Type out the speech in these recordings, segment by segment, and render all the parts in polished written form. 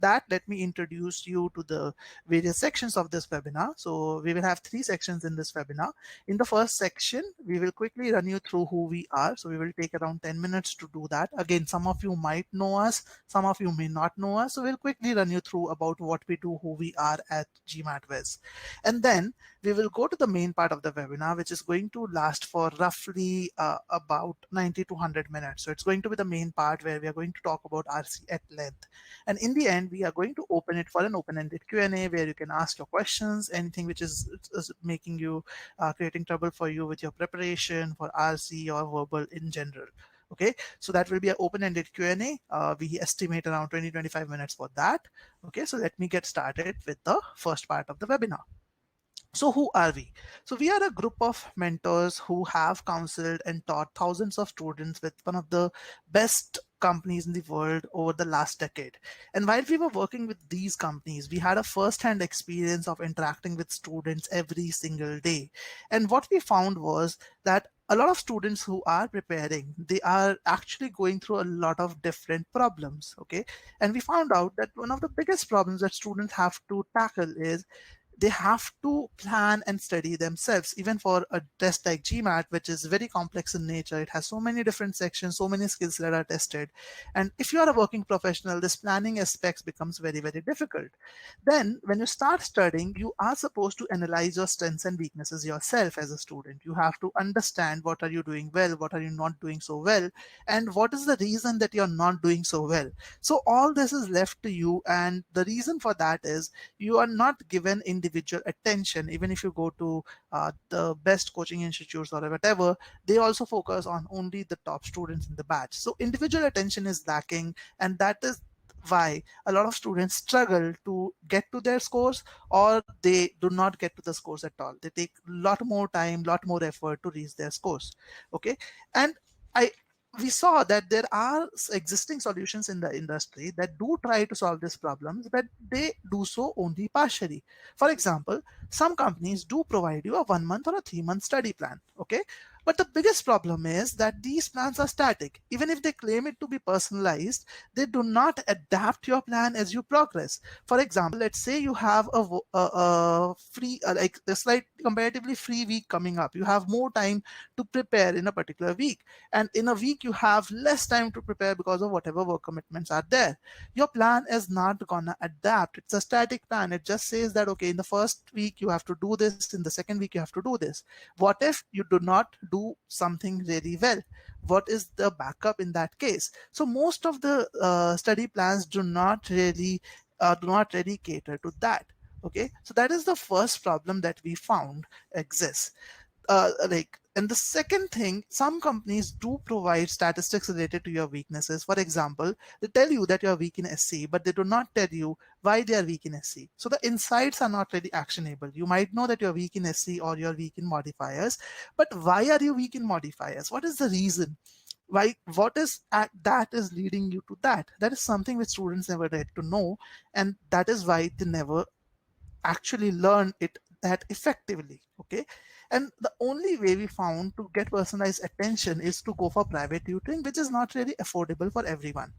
that, let me introduce you to the various sections of this webinar. So we will have three sections in this webinar. In the first section, we will quickly run you through who we are. So we will take around 10 minutes to do that. Again, some of you might know us, some of you may not know us. So we'll quickly run you through about what we do, who we are at GMAT-Viz. And then we will go to the main part of the webinar, which is going to last for roughly about 90 to 100 minutes. So it's going to be the main part where we are going to talk about RC at length. And in the end, we are going to open it for an open-ended Q&A where you can ask your questions, anything which is making you, creating trouble for you with your preparation for RC or verbal in general. Okay, so that will be an open-ended Q&A. We estimate around 20-25 minutes for that. Okay, so let me get started with the first part of the webinar. So who are we? So we are a group of mentors who have counseled and taught thousands of students with one of the best companies in the world over the last decade. And while we were working with these companies, we had a first-hand experience of interacting with students every single day. And what we found was that a lot of students who are preparing, they are actually going through a lot of different problems. Okay. And we found out that one of the biggest problems that students have to tackle is they have to plan and study themselves. Even for a test like GMAT, which is very complex in nature, it has so many different sections, so many skills that are tested. And if you are a working professional, this planning aspects becomes very, very difficult. Then when you start studying, you are supposed to analyze your strengths and weaknesses yourself as a student. You have to understand what are you doing well, what are you not doing so well, and what is the reason that you're not doing so well. So all this is left to you. And the reason for that is you are not given individual attention. Even if you go to the best coaching institutes or whatever, they also focus on only the top students in the batch. So individual attention is lacking, and that is why a lot of students struggle to get to their scores, or they do not get to the scores at all. They take a lot more time, lot more effort to reach their scores. Okay. And I we saw that there are existing solutions in the industry that do try to solve these problems, but they do so only partially. For example, some companies do provide you a 1 month or a 3 month study plan. Okay. But the biggest problem is that these plans are static. Even if they claim it to be personalized, they do not adapt your plan as you progress. For example, let's say you have a free, like a slight comparatively free week coming up. You have more time to prepare in a particular week. And in a week, you have less time to prepare because of whatever work commitments are there. Your plan is not gonna adapt. It's a static plan. It just says that, okay, in the first week, you have to do this. In the second week, you have to do this. What if you do not do something really well? What is the backup in that case? So most of the study plans do not really cater to that. Okay, so that is the first problem that we found exists. And the second thing, some companies do provide statistics related to your weaknesses. For example, they tell you that you're weak in SC, but they do not tell you why they are weak in SC. So the insights are not really actionable. You might know that you're weak in SC or you're weak in modifiers, but why are you weak in modifiers? What is the reason? Why? What is that is leading you to that? That is something which students never get to know, and that is why they never actually learn it that effectively. Okay. And the only way we found to get personalized attention is to go for private tutoring, which is not really affordable for everyone.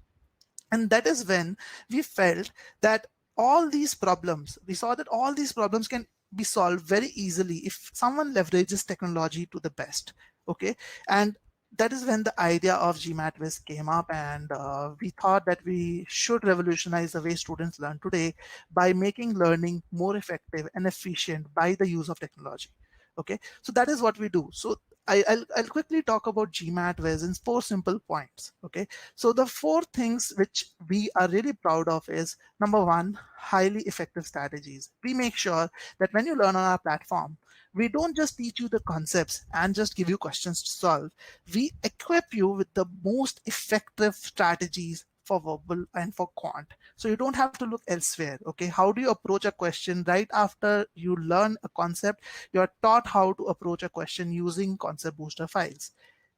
And that is when we felt that all these problems, we saw that all these problems can be solved very easily if someone leverages technology to the best. Okay. And that is when the idea of GMAT-Viz came up, and we thought that we should revolutionize the way students learn today by making learning more effective and efficient by the use of technology. Okay, so that is what we do. So I'll quickly talk about GMAT-Viz in 4 simple points. Okay, so the 4 things which we are really proud of is, number one, highly effective strategies. We make sure that when you learn on our platform, we don't just teach you the concepts and just give you questions to solve. We equip you with the most effective strategies for verbal and for quant. So you don't have to look elsewhere. Okay, how do you approach a question? Right after you learn a concept, you're taught how to approach a question using concept booster files.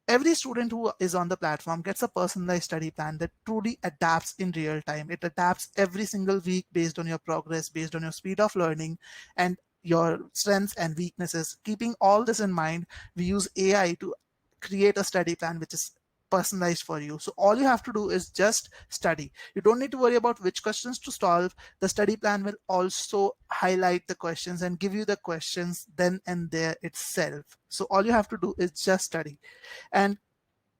Every student who is on the platform gets a personalized study plan that truly adapts in real time. It adapts every single week based on your progress, based on your speed of learning, and your strengths and weaknesses. Keeping all this in mind, we use AI to create a study plan which is personalized for you. So all you have to do is just study. You don't need to worry about which questions to solve. The study plan will also highlight the questions and give you the questions then and there itself. So all you have to do is just study. And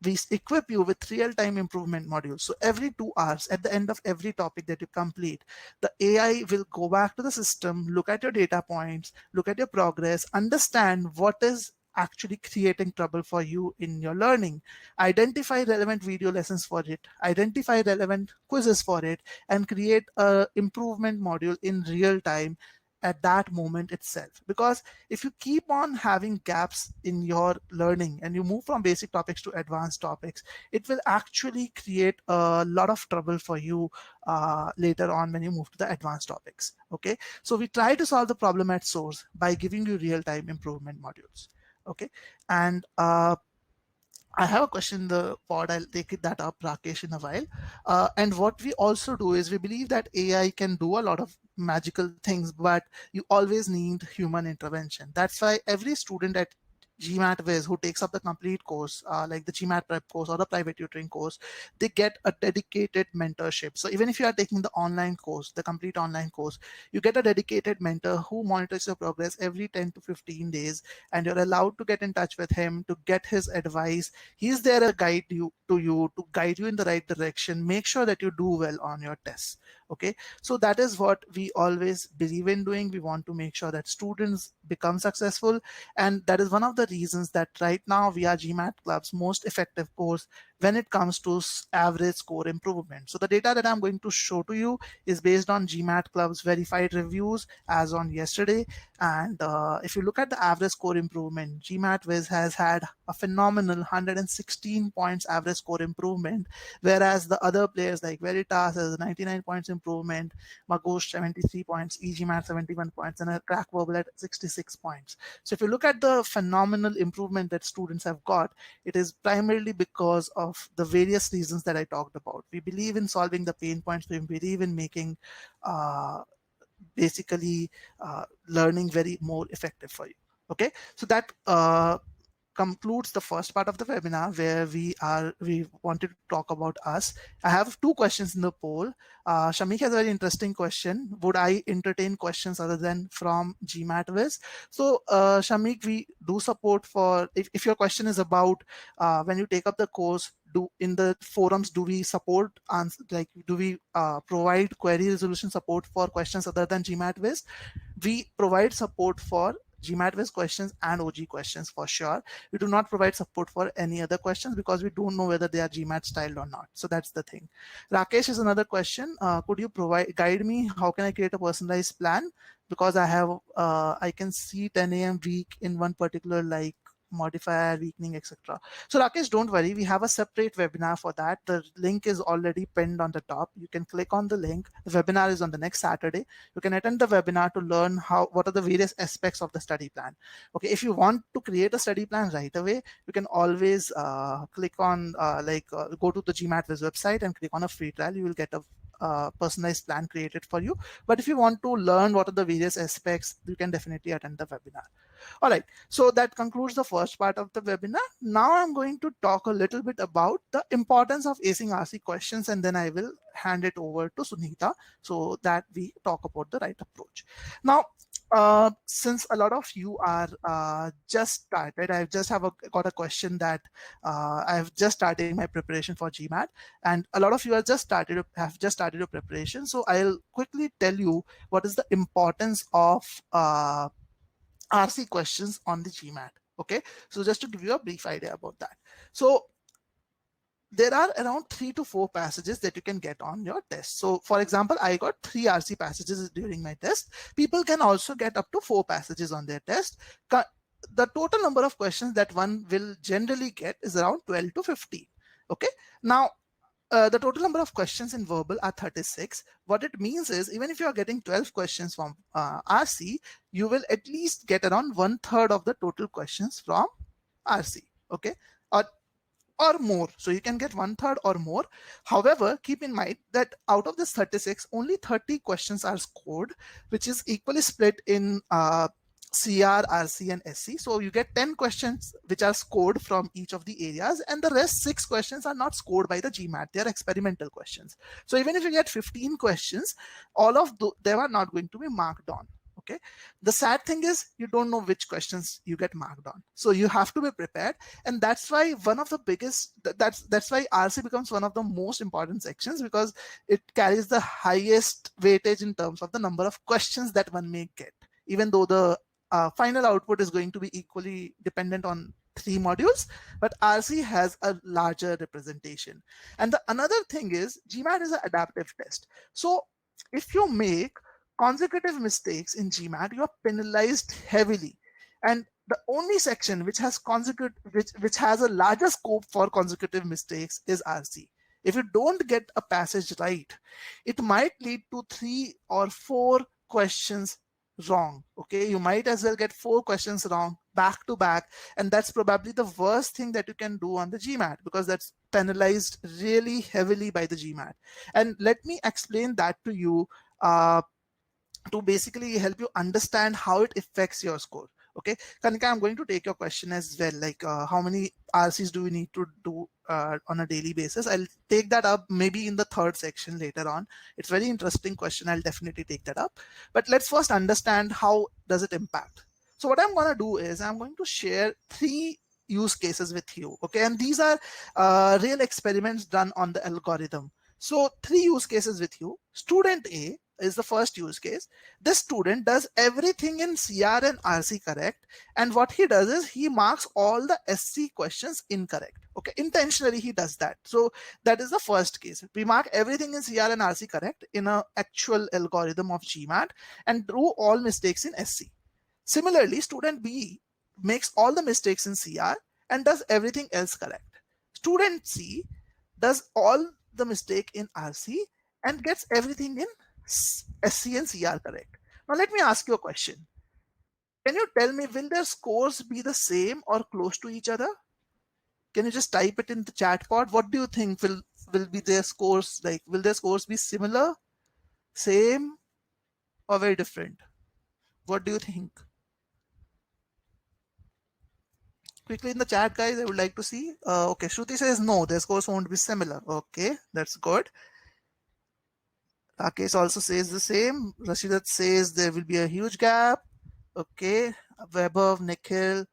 we equip you with real-time improvement modules. So every 2 hours, at the end of every topic that you complete, the AI will go back to the system, look at your data points, look at your progress, understand what is actually creating trouble for you in your learning, identify relevant video lessons for it, identify relevant quizzes for it, and create a improvement module in real time at that moment itself. Because if you keep on having gaps in your learning and you move from basic topics to advanced topics, it will actually create a lot of trouble for you later on when you move to the advanced topics. Okay, so we try to solve the problem at source by giving you real-time improvement modules. Okay, and I have a question in the pod. I'll take that up, Rakesh, in a while. And what we also do is we believe that AI can do a lot of magical things, but you always need human intervention. That's why every student at GMAT-Viz who takes up the complete course, like the GMAT prep course or the private tutoring course, they get a dedicated mentorship. So even if you are taking the online course, the complete online course, you get a dedicated mentor who monitors your progress every 10 to 15 days, and you're allowed to get in touch with him to get his advice. He's there to guide you in the right direction, make sure that you do well on your tests. Okay, so that is what we always believe in doing. We want to make sure that students become successful, and that is one of the reasons that right now we are GMAT Club's most effective course when it comes to average score improvement. So the data that I'm going to show to you is based on GMAT Club's verified reviews as on yesterday. And if you look at the average score improvement, GMAT-Viz has had a phenomenal 116 points average score improvement, whereas the other players like Veritas has 99 points improvement, Magoosh 73 points, EGMAT 71 points, and a Crackverbal at 66 points. So if you look at the phenomenal improvement that students have got, it is primarily because of the various reasons that I talked about. We believe in solving the pain points. We believe in making basically learning very more effective for you. Okay, so that concludes the first part of the webinar where we wanted to talk about us. I have 2 questions in the poll. Shamik has a very interesting question. Would I entertain questions other than from GMAT-Viz? So Shamik, we do support for, if your question is about when you take up the course, in the forums, do we support, do we provide query resolution support for questions other than GMAT-Viz? We provide support for GMAT-Viz questions and OG questions for sure. We do not provide support for any other questions because we don't know whether they are GMAT styled or not. So that's the thing. Rakesh is another question. Could you guide me? How can I create a personalized plan? Because I can see 10 a.m. week in one particular like modifier, weakening, etc. So Rakesh, don't worry, we have a separate webinar for that. The link is already pinned on the top. You can click on the link. The webinar is on the next Saturday. You can attend the webinar to learn what are the various aspects of the study plan. Okay, if you want to create a study plan right away, you can always click on go to the GMAT-Viz website and click on a free trial. You will get a personalized plan created for you. But if you want to learn what are the various aspects, you can definitely attend the webinar. All right, so that concludes the first part of the webinar. Now I'm going to talk a little bit about the importance of acing RC questions, and then I will hand it over to Sunita so that we talk about the right approach. Now, since a lot of you are just started, I just got a question that I've just started my preparation for GMAT, and a lot of you have just started your preparation. So I'll quickly tell you what is the importance of RC questions on the GMAT. Okay, so just to give you a brief idea about that. So there are around 3 to 4 passages that you can get on your test. So for example, I got 3 RC passages during my test. People can also get up to 4 passages on their test. The total number of questions that one will generally get is around 12 to 15. Okay, now the total number of questions in verbal are 36. What it means is, even if you are getting 12 questions from RC, you will at least get around 1/3 of the total questions from RC. Okay, or more. So you can get 1/3 or more. However, keep in mind that out of this 36, only 30 questions are scored, which is equally split in CR, RC, and SC. So you get 10 questions which are scored from each of the areas, and the rest 6 questions are not scored by the GMAT. They are experimental questions. So even if you get 15 questions, all of them are not going to be marked on. Okay. The sad thing is you don't know which questions you get marked on. So you have to be prepared. And that's why one of the biggest, that's why RC becomes one of the most important sections, because it carries the highest weightage in terms of the number of questions that one may get, even though the final output is going to be equally dependent on 3 modules, but RC has a larger representation. And the another thing is GMAT is an adaptive test. So if you make consecutive mistakes in GMAT, you are penalized heavily. And the only section which has which has a larger scope for consecutive mistakes is RC. If you don't get a passage right, it might lead to 3 or 4 questions wrong. Okay, you might as well get 4 questions wrong back to back, and that's probably the worst thing that you can do on the GMAT, because that's penalized really heavily by the GMAT. And let me explain that to you to basically help you understand how it affects your score. Okay, Kanika, I'm going to take your question as well, like how many RCs do we need to do on a daily basis? I'll take that up maybe in the 3rd section later on. It's very interesting question. I'll definitely take that up. But let's first understand how does it impact. So what I'm going to do is I'm going to share 3 use cases with you. Okay, and these are real experiments done on the algorithm. So 3 use cases with you. Student A is the first use case. This student does everything in CR and RC correct, and what he does is he marks all the SC questions incorrect. Okay, intentionally he does that. So that is the first case. We mark everything in CR and RC correct in an actual algorithm of GMAT and do all mistakes in SC. Similarly, student B makes all the mistakes in CR and does everything else correct. Student C does all the mistake in RC and gets everything in SC and CR correct. Now let me ask you a question. Can you tell me, will their scores be the same or close to each other? Can you just type it in the chat pod? What do you think will be their scores like? Will their scores be similar, same, or very different? What do you think? Quickly in the chat, guys, I would like to see. Okay, Shruti says no, their scores won't be similar. Okay, that's good. Rakesh also says the same. Rashidat says there will be a huge gap. Okay, Vaibhav, Nikhil,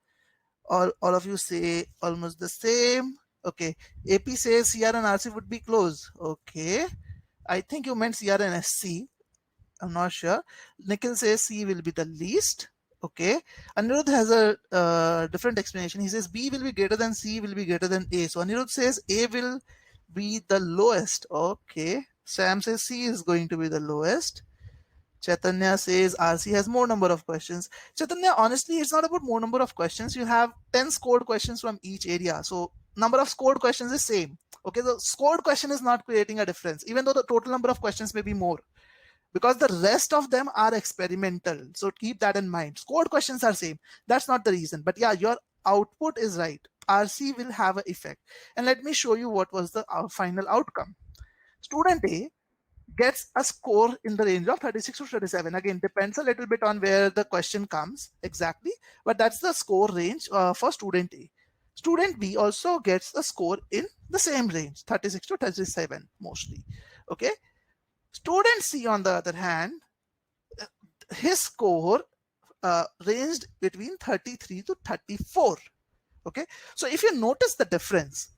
all of you say almost the same. Okay, AP says CR and RC would be close. Okay, I think you meant CR and SC. I'm not sure. Nikhil says C will be the least. Okay, Anirudh has a different explanation. He says B will be greater than C will be greater than A. So Anirudh says A will be the lowest. Okay, Sam says C is going to be the lowest. Chaitanya says RC has more number of questions. Chaitanya, honestly, it's not about more number of questions. You have 10 scored questions from each area. So number of scored questions is same. Okay, the scored question is not creating a difference, even though the total number of questions may be more, because the rest of them are experimental. So keep that in mind. Scored questions are same. That's not the reason. But yeah, your output is right. RC will have an effect. And let me show you what was the final outcome. Student A gets a score in the range of 36 to 37. Again, depends a little bit on where the question comes exactly, but that's the score range for student A. Student B also gets a score in the same range, 36 to 37 mostly. Okay. Student C, on the other hand, his score ranged between 33 to 34. Okay. So if you notice the difference,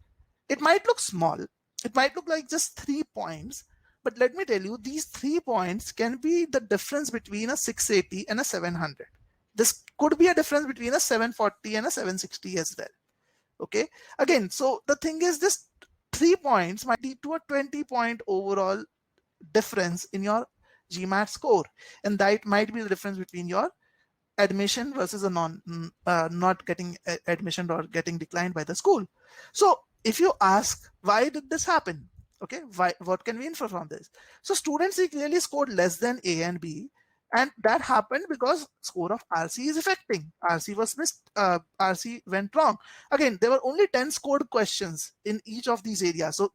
it might look small. It might look like just 3 points. But let me tell you, these 3 points can be the difference between a 680 and a 700. This could be a difference between a 740 and a 760 as well. Okay. Again, so the thing is, this 3 points might lead to a 20-point overall difference in your GMAT score. And that might be the difference between your admission versus a not getting admission or getting declined by the school. So if you ask, why did this happen? Okay, what can we infer from this? So student C clearly scored less than A and B, and that happened because score of RC is affecting. RC was missed, RC went wrong. Again, there were only 10 scored questions in each of these areas. So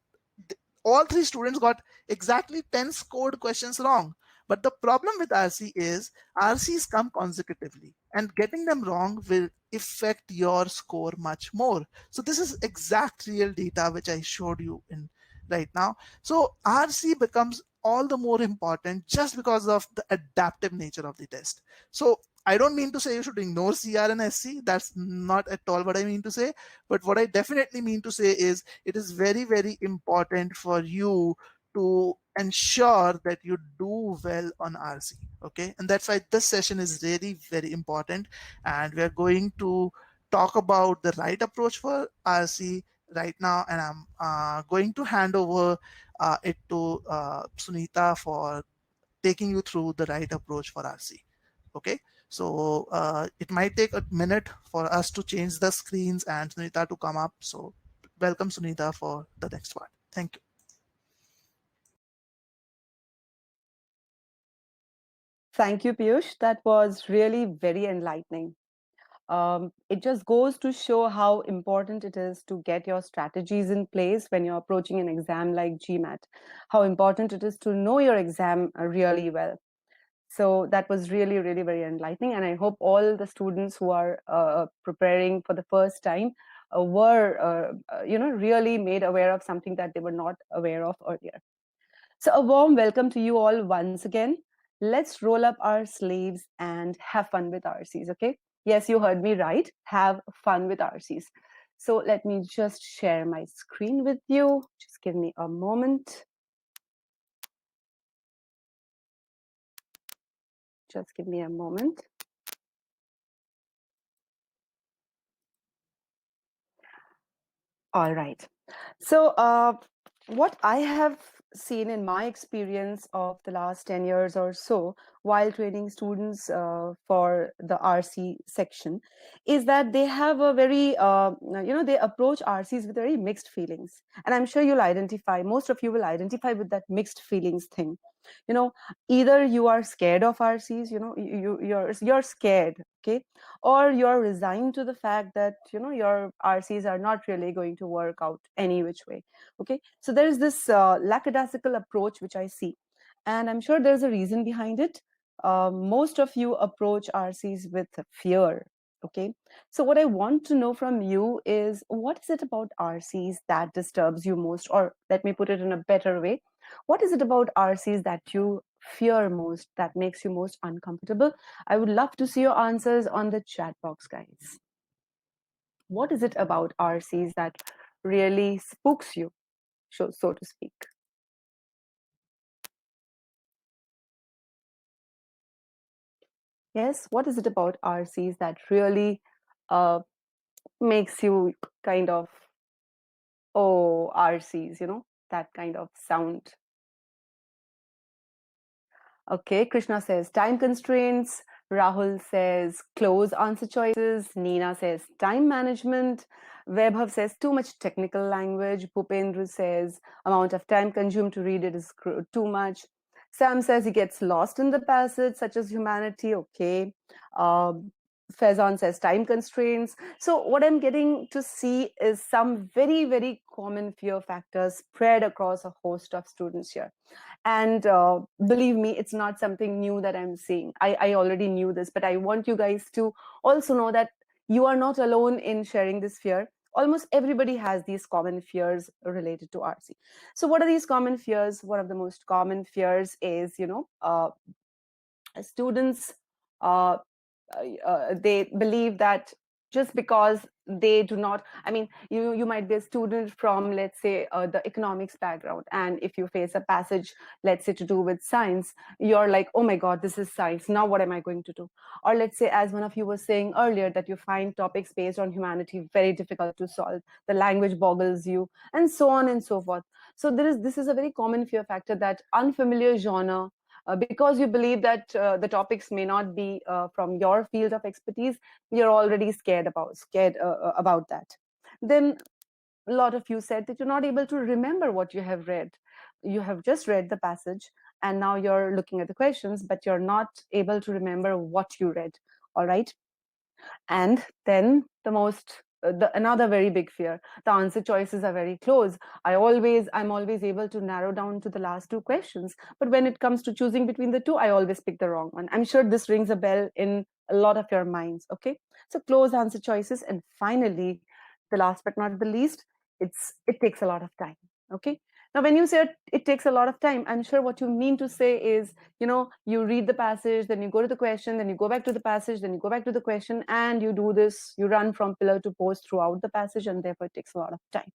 all 3 students got exactly 10 scored questions wrong. But the problem with RC is RCs come consecutively, and getting them wrong will affect your score much more. So this is exact real data which I showed you in right now. So RC becomes all the more important just because of the adaptive nature of the test. So I don't mean to say you should ignore CR and SC. That's not at all what I mean to say. But what I definitely mean to say is it is very, very important for you to ensure that you do well on RC. Okay. And that's why this session is really very important. And we're going to talk about the right approach for RC right now. And I'm going to hand over it to Sunita for taking you through the right approach for RC. Okay. So it might take a minute for us to change the screens and Sunita to come up. So welcome Sunita for the next part. Thank you. Thank you, Piyush. That was really very enlightening. It just goes to show how important it is to get your strategies in place when you're approaching an exam like GMAT, how important it is to know your exam really well. So that was really, really very enlightening. And I hope all the students who are preparing for the first time were, really made aware of something that they were not aware of earlier. So a warm welcome to you all once again. Let's roll up our sleeves and have fun with RCs, okay? Yes, you heard me right. Have fun with RCs. So let me just share my screen with you. Just give me a moment. Just give me a moment. All right. So what I have seen in my experience of the last 10 years or so while training students for the RC section is that they have a very, they approach RCs with very mixed feelings. And I'm sure you'll identify, most of you will identify with that mixed feelings thing. Either you are scared of RCs, you're scared, okay, or you're resigned to the fact that your RCs are not really going to work out any which way. Okay, so there is this lackadaisical approach which I see, and I'm sure there's a reason behind it. Most of you approach RCs with fear. Okay, so what I want to know from you is what is it about RCs that disturbs you most, or let me put it in a better way, what is it about RCs that you fear most, that makes you most uncomfortable? I would love to see your answers on the chat box, guys. What is it about RCs that really spooks you, so to speak? Yes, what is it about RCs that really uh, makes you kind of, oh, RCs, that kind of sound? Okay, Krishna says time constraints. Rahul says close answer choices. Neena says time management. Vaibhav says too much technical language. Bhupendra says amount of time consumed to read it is too much. Sam says he gets lost in the passage, such as humanity. Okay. Faizan says time constraints. So what I'm getting to see is some very, very common fear factors spread across a host of students here. And believe me, it's not something new that I'm seeing. I already knew this, but I want you guys to also know that you are not alone in sharing this fear. Almost everybody has these common fears related to RC. So what are these common fears? One of the most common fears is, students they believe that just because they do not, I mean, you might be a student from, let's say, the economics background, and if you face a passage, let's say, to do with science, you're like, oh my god, this is science, now what am I going to do? Or let's say, as one of you was saying earlier, that you find topics based on humanity very difficult to solve, the language boggles you, and so on and so forth. So this is a very common fear factor, that unfamiliar genre, because you believe that the topics may not be from your field of expertise, you're already scared about that. Then a lot of you said that you're not able to remember what you have read. You have just read the passage, and now you're looking at the questions, but you're not able to remember what you read. All right. And then the most another very big fear. The answer choices are very close. I'm always able to narrow down to the last two questions. But when it comes to choosing between the two, I always pick the wrong one. I'm sure this rings a bell in a lot of your minds. Okay. So close answer choices. And finally, the last but not the least, it takes a lot of time. Okay. Now, when you say it takes a lot of time, I'm sure what you mean to say is, you read the passage, then you go to the question, then you go back to the passage, then you go back to the question, and you do this, you run from pillar to post throughout the passage, and therefore it takes a lot of time.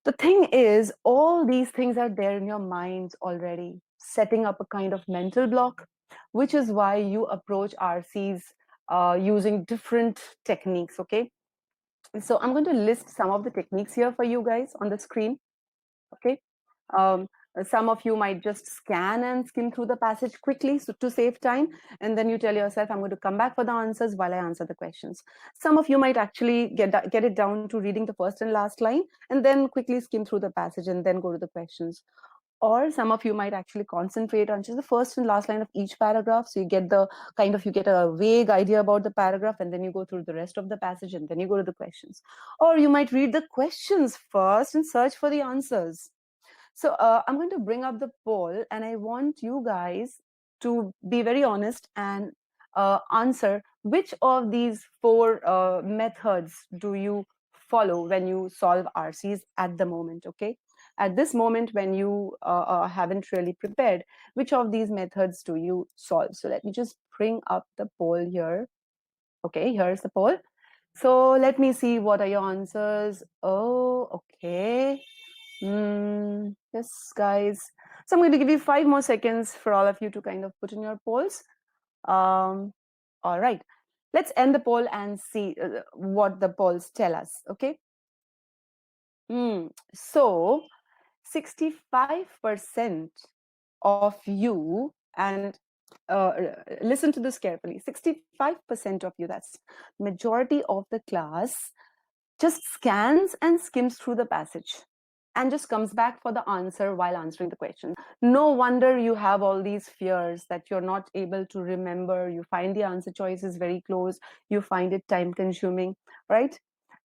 The thing is, all these things are there in your minds already, setting up a kind of mental block, which is why you approach RCs using different techniques, okay? So I'm going to list some of the techniques here for you guys on the screen. Okay. Some of you might just scan and skim through the passage quickly to save time, and then you tell yourself, I'm going to come back for the answers while I answer the questions. Some of you might actually get it down to reading the first and last line and then quickly skim through the passage and then go to the questions. Or some of you might actually concentrate on just the first and last line of each paragraph, so you get a vague idea about the paragraph, and then you go through the rest of the passage and then you go to the questions. Or you might read the questions first and search for the answers. So I'm going to bring up the poll, and I want you guys to be very honest and answer which of these four methods do you follow when you solve RCs at the moment, okay? At this moment, when you haven't really prepared, which of these methods do you solve? So let me just bring up the poll here. Okay, here's the poll. So let me see, what are your answers? Oh, okay. Yes, guys. So I'm going to give you 5 more seconds for all of you to kind of put in your polls. All right. Let's end the poll and see what the polls tell us. Okay. So 65% of you, and listen to this carefully, 65% of you, that's majority of the class, just scans and skims through the passage and just comes back for the answer while answering the question. No wonder you have all these fears that you're not able to remember. You find the answer choices very close. You find it time consuming, right?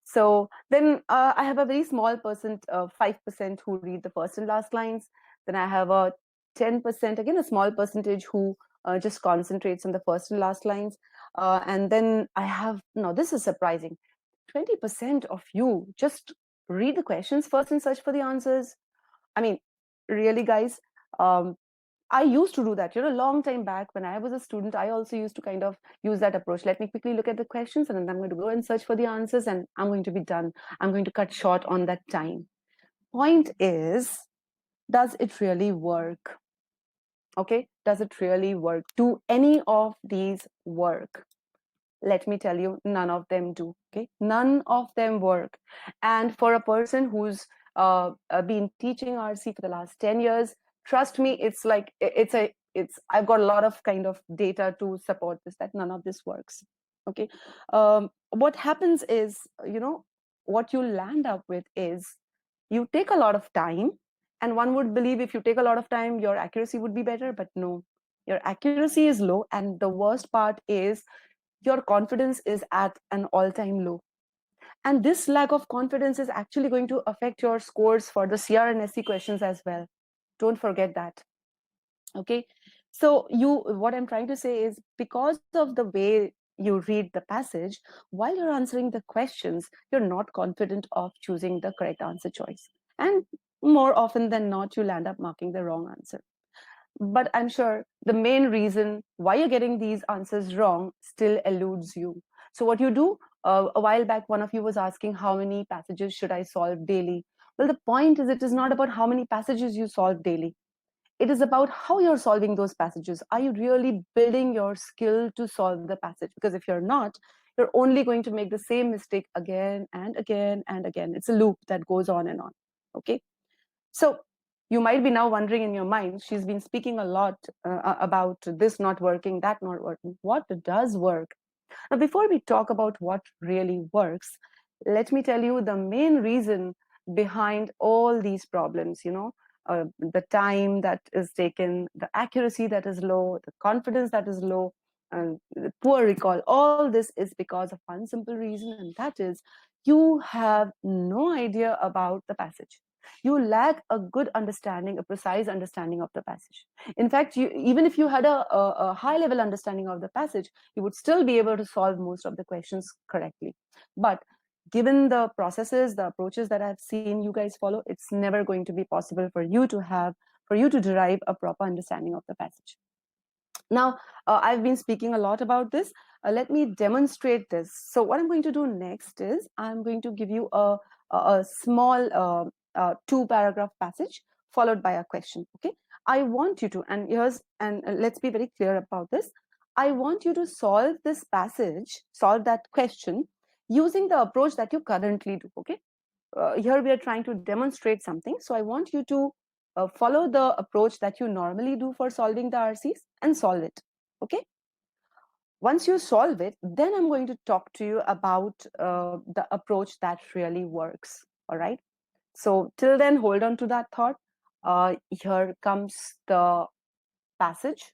So then I have a very small percent, 5% who read the first and last lines. Then I have a 10%, again, a small percentage who just concentrates on the first and last lines. And then I have, no, this is surprising. 20% of you just read the questions first and search for the answers. I mean, really, guys, I used to do that, a long time back when I was a student. I also used to kind of use that approach. Let me quickly look at the questions, and then I'm going to go and search for the answers, and I'm going to be done. I'm going to cut short on that time. Point is, does it really work? Okay, does it really work? Do any of these work? Let me tell you, none of them do. Okay, none of them work. And for a person who's been teaching RC for the last 10 years, trust me, it's like I've got a lot of kind of data to support this, that none of this works. Okay. What happens is, what you land up with is, you take a lot of time, and one would believe if you take a lot of time, your accuracy would be better, but no, your accuracy is low. And the worst part is, your confidence is at an all-time low. And this lack of confidence is actually going to affect your scores for the CR and SC questions as well. Don't forget that. Okay. So what I'm trying to say is, because of the way you read the passage, while you're answering the questions, you're not confident of choosing the correct answer choice. And more often than not, you'll end up marking the wrong answer. But I'm sure the main reason why you're getting these answers wrong still eludes you. So what you do, a while back, one of you was asking, how many passages should I solve daily? Well, the point is, it is not about how many passages you solve daily. It is about how you're solving those passages. Are you really building your skill to solve the passage? Because if you're not, you're only going to make the same mistake again and again and again. It's a loop that goes on and on. Okay. So you might be now wondering in your mind, she's been speaking a lot about this not working, that not working. What does work? Now, before we talk about what really works, let me tell you the main reason behind all these problems, the time that is taken, the accuracy that is low, the confidence that is low. and poor recall. All this is because of one simple reason, and that is you have no idea about the passage. You lack a good understanding, a precise understanding of the passage. In fact, even if you had a high level understanding of the passage, you would still be able to solve most of the questions correctly. But given the processes, the approaches that I've seen you guys follow, it's never going to be possible for you to derive a proper understanding of the passage. Now, I've been speaking a lot about this. Let me demonstrate this. So what I'm going to do next is I'm going to give you a small 2-paragraph passage followed by a question. Okay, I want you to, and let's be very clear about this. I want you to solve this passage, solve that question using the approach that you currently do. Okay, here we are trying to demonstrate something. So I want you to follow the approach that you normally do for solving the RCs and solve it. Okay. Once you solve it, then I'm going to talk to you about the approach that really works. All right. So till then, hold on to that thought. Here comes the passage.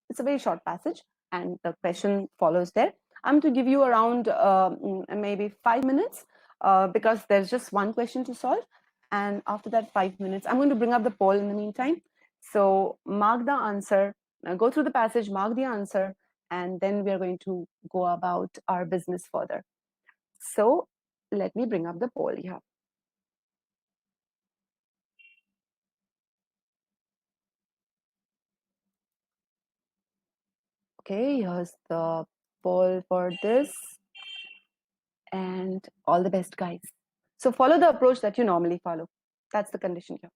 It's a very short passage, and the question follows there. I'm to give you around maybe 5 minutes because there's just one question to solve. And after that 5 minutes, I'm going to bring up the poll in the meantime. So mark the answer, go through the passage, mark the answer, and then we are going to go about our business further. So let me bring up the poll here. Okay, here's the poll for this. And all the best, guys. So follow the approach that you normally follow. That's the condition here.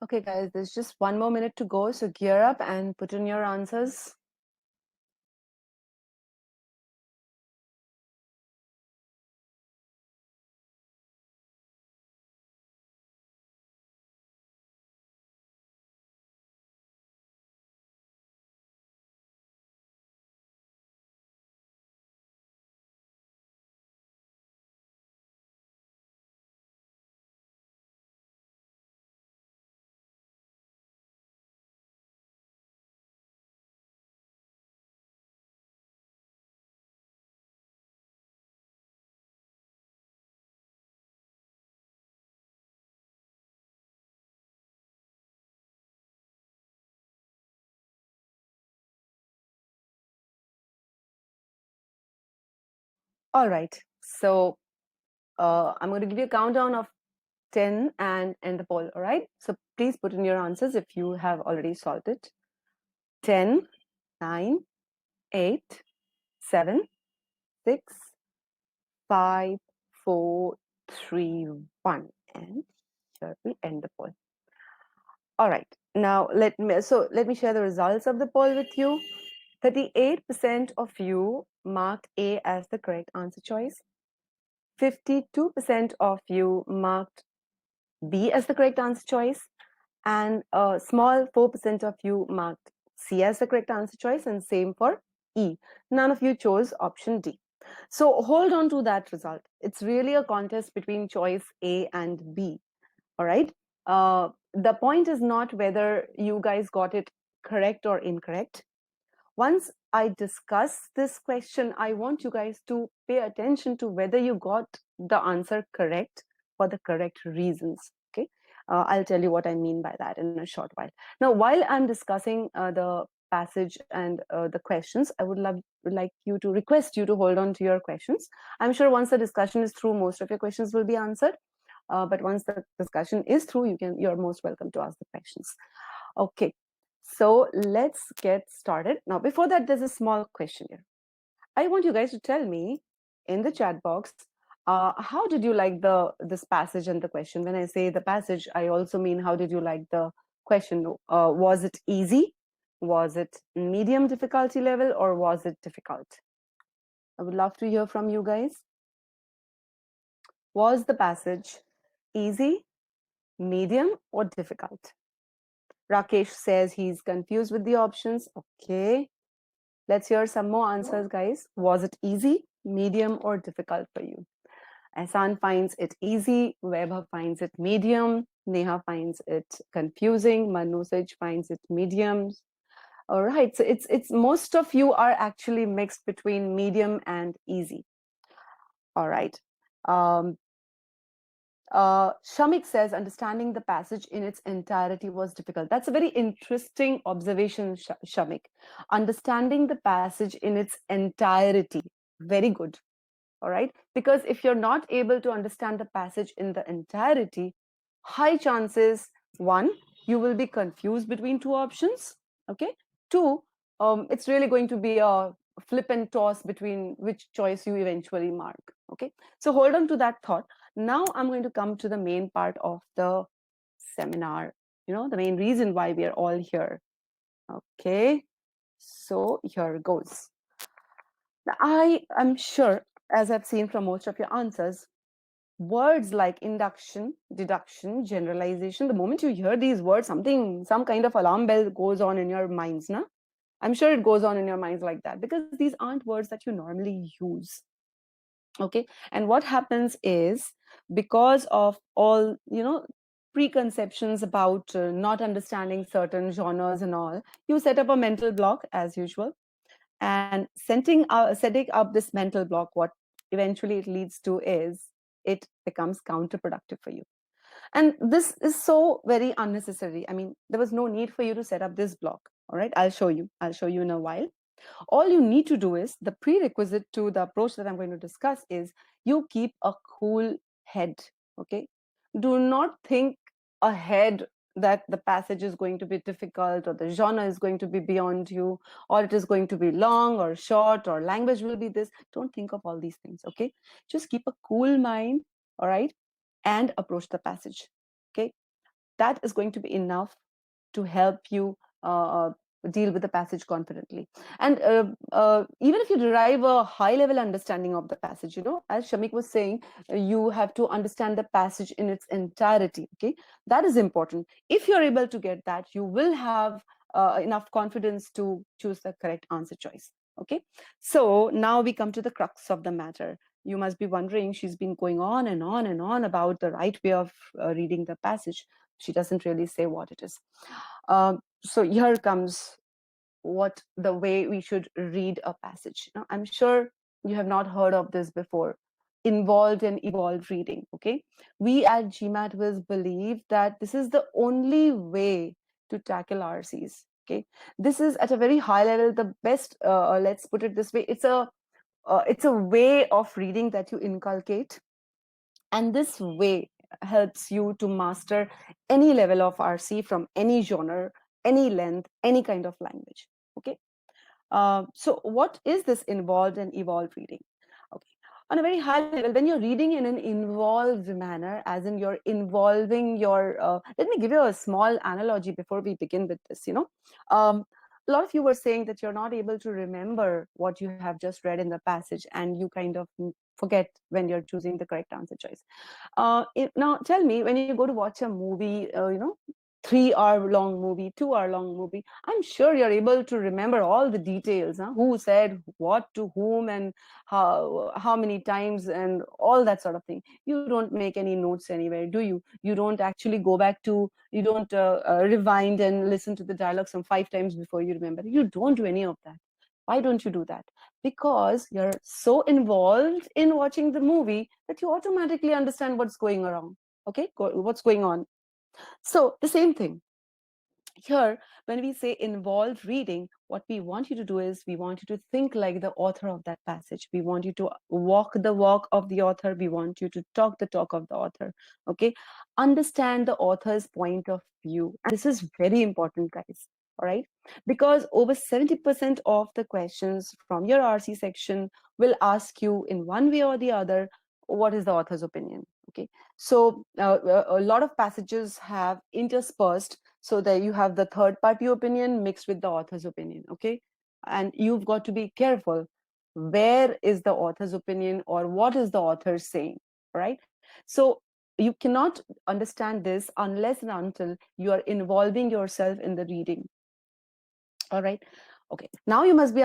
Okay, guys, there's just 1 more minute to go. So gear up and put in your answers. All right. So I'm going to give you a countdown of 10 and end the poll. All right. So please put in your answers if you have already solved it. 10, 9, 8, 7, 6, 5, 4, 3, 1. And here we end the poll. All right. Now let me share the results of the poll with you. 38% of you marked A as the correct answer choice. 52% of you marked B as the correct answer choice, and a small 4% of you marked C as the correct answer choice, and same for E. None of you chose option D. So hold on to that result. It's really a contest between choice A and B. All right. The point is not whether you guys got it correct or incorrect. Once I discuss this question, I want you guys to pay attention to whether you got the answer correct for the correct reasons. Okay, I'll tell you what I mean by that in a short while. Now, while I'm discussing the passage and the questions, I would like you to request you to hold on to your questions. I'm sure once the discussion is through, most of your questions will be answered. But once the discussion is through, you're most welcome to ask the questions. Okay, so let's get started. Now, before that, there's a small question here. I want you guys to tell me in the chat box, how did you like this passage and the question? When I say the passage, I also mean how did you like the question? Was it easy? Was it medium difficulty level, or was it difficult? I would love to hear from you guys. Was the passage easy, medium, or difficult? Rakesh says he's confused with the options. Okay. Let's hear some more answers, guys. Was it easy, medium, or difficult for you? Ahsan finds it easy. Vaibhav finds it medium. Neha finds it confusing. Manusaj finds it medium. All right. So it's most of you are actually mixed between medium and easy. All right. Shamik says understanding the passage in its entirety was difficult. That's a very interesting observation, Shamik. Understanding the passage in its entirety, very good. All right, because if you're not able to understand the passage in the entirety, high chances, one, you will be confused between two options. Okay, two, it's really going to be a flip and toss between which choice you eventually mark. Okay, so hold on to that thought. Now I'm going to come to the main part of the seminar, the main reason why we are all here. Okay, so here goes. Now, I am sure, as I've seen from most of your answers, words like induction, deduction, generalization, the moment you hear these words, some kind of alarm bell goes on in your minds, na? I'm sure it goes on in your minds like that, because these aren't words that you normally use. Okay, and what happens is, because of all preconceptions about not understanding certain genres and all, you set up a mental block as usual, and setting up this mental block, what eventually it leads to is it becomes counterproductive for you. And this is so very unnecessary. I mean, there was no need for you to set up this block. All right, I'll show you in a while. All you need to do is, the prerequisite to the approach that I'm going to discuss is, you keep a cool head. Okay, do not think ahead that the passage is going to be difficult, or the genre is going to be beyond you, or it is going to be long or short, or language will be this. Don't think of all these things. Okay, just keep a cool mind. All right, and approach the passage. Okay, that is going to be enough to help you deal with the passage confidently. And even if you derive a high level understanding of the passage, as Shamik was saying, you have to understand the passage in its entirety. Okay, that is important. If you're able to get that, you will have enough confidence to choose the correct answer choice. Okay, so now we come to the crux of the matter. You must be wondering, she's been going on and on and on about the right way of reading the passage. She doesn't really say what it is. So here comes the way we should read a passage. Now, I'm sure you have not heard of this before. Involved and evolved reading. Okay, we at GMAT believe that this is the only way to tackle RCs. Okay, this is at a very high level the best. Let's put it this way: it's a it's a way of reading that you inculcate, and this way helps you to master any level of RC from any genre, any length, any kind of language. Okay. So what is this involved and evolved reading? Okay. On a very high level, when you're reading in an involved manner, as in you're involving your, let me give you a small analogy before we begin with this, a lot of you were saying that you're not able to remember what you have just read in the passage, and you kind of forget when you're choosing the correct answer choice. Now tell me, when you go to watch a movie, 3 hour long movie, 2 hour long movie, I'm sure you're able to remember all the details, huh? Who said what to whom, and how many times, and all that sort of thing. You don't make any notes anywhere, do you? You don't actually go back to, you don't rewind and listen to the dialogue some 5 times before you remember. You don't do any of that. Why don't you do that? Because you're so involved in watching the movie that you automatically understand what's going around. Okay, what's going on. So the same thing here, when we say involved reading, what we want you to do is we want you to think like the author of that passage. We want you to walk the walk of the author. We want you to talk the talk of the author. Okay, understand the author's point of view, and this is very important, guys. All right, because over 70% of the questions from your RC section will ask you in one way or the other, what is the author's opinion. Okay, so a lot of passages have interspersed, so that you have the third party opinion mixed with the author's opinion. Okay, and you've got to be careful, where is the author's opinion, or what is the author saying, right? So you cannot understand this unless and until you are involving yourself in the reading. All right. Okay, now you must be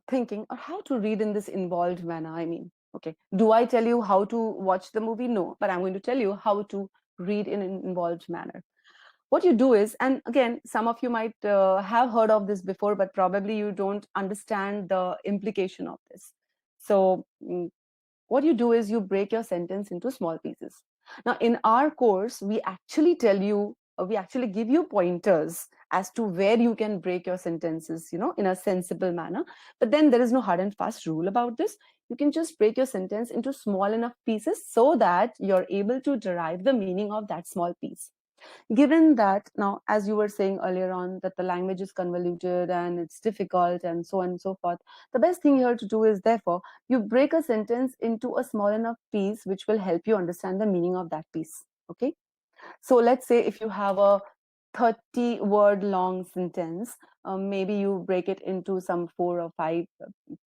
thinking how to read in this involved manner. I mean, okay, do I tell you how to watch the movie? No, but I'm going to tell you how to read in an involved manner. What you do is, and again, some of you might have heard of this before, but probably you don't understand the implication of this. So what you do is you break your sentence into small pieces. Now in our course, we actually tell you, we actually give you pointers as to where you can break your sentences, in a sensible manner. But then there is no hard and fast rule about this. You can just break your sentence into small enough pieces so that you're able to derive the meaning of that small piece. Given that, now, as you were saying earlier on, that the language is convoluted and it's difficult and so on and so forth, the best thing here to do is, therefore, you break a sentence into a small enough piece which will help you understand the meaning of that piece. Okay, so let's say if you have a 30-word long sentence, maybe you break it into some 4 or 5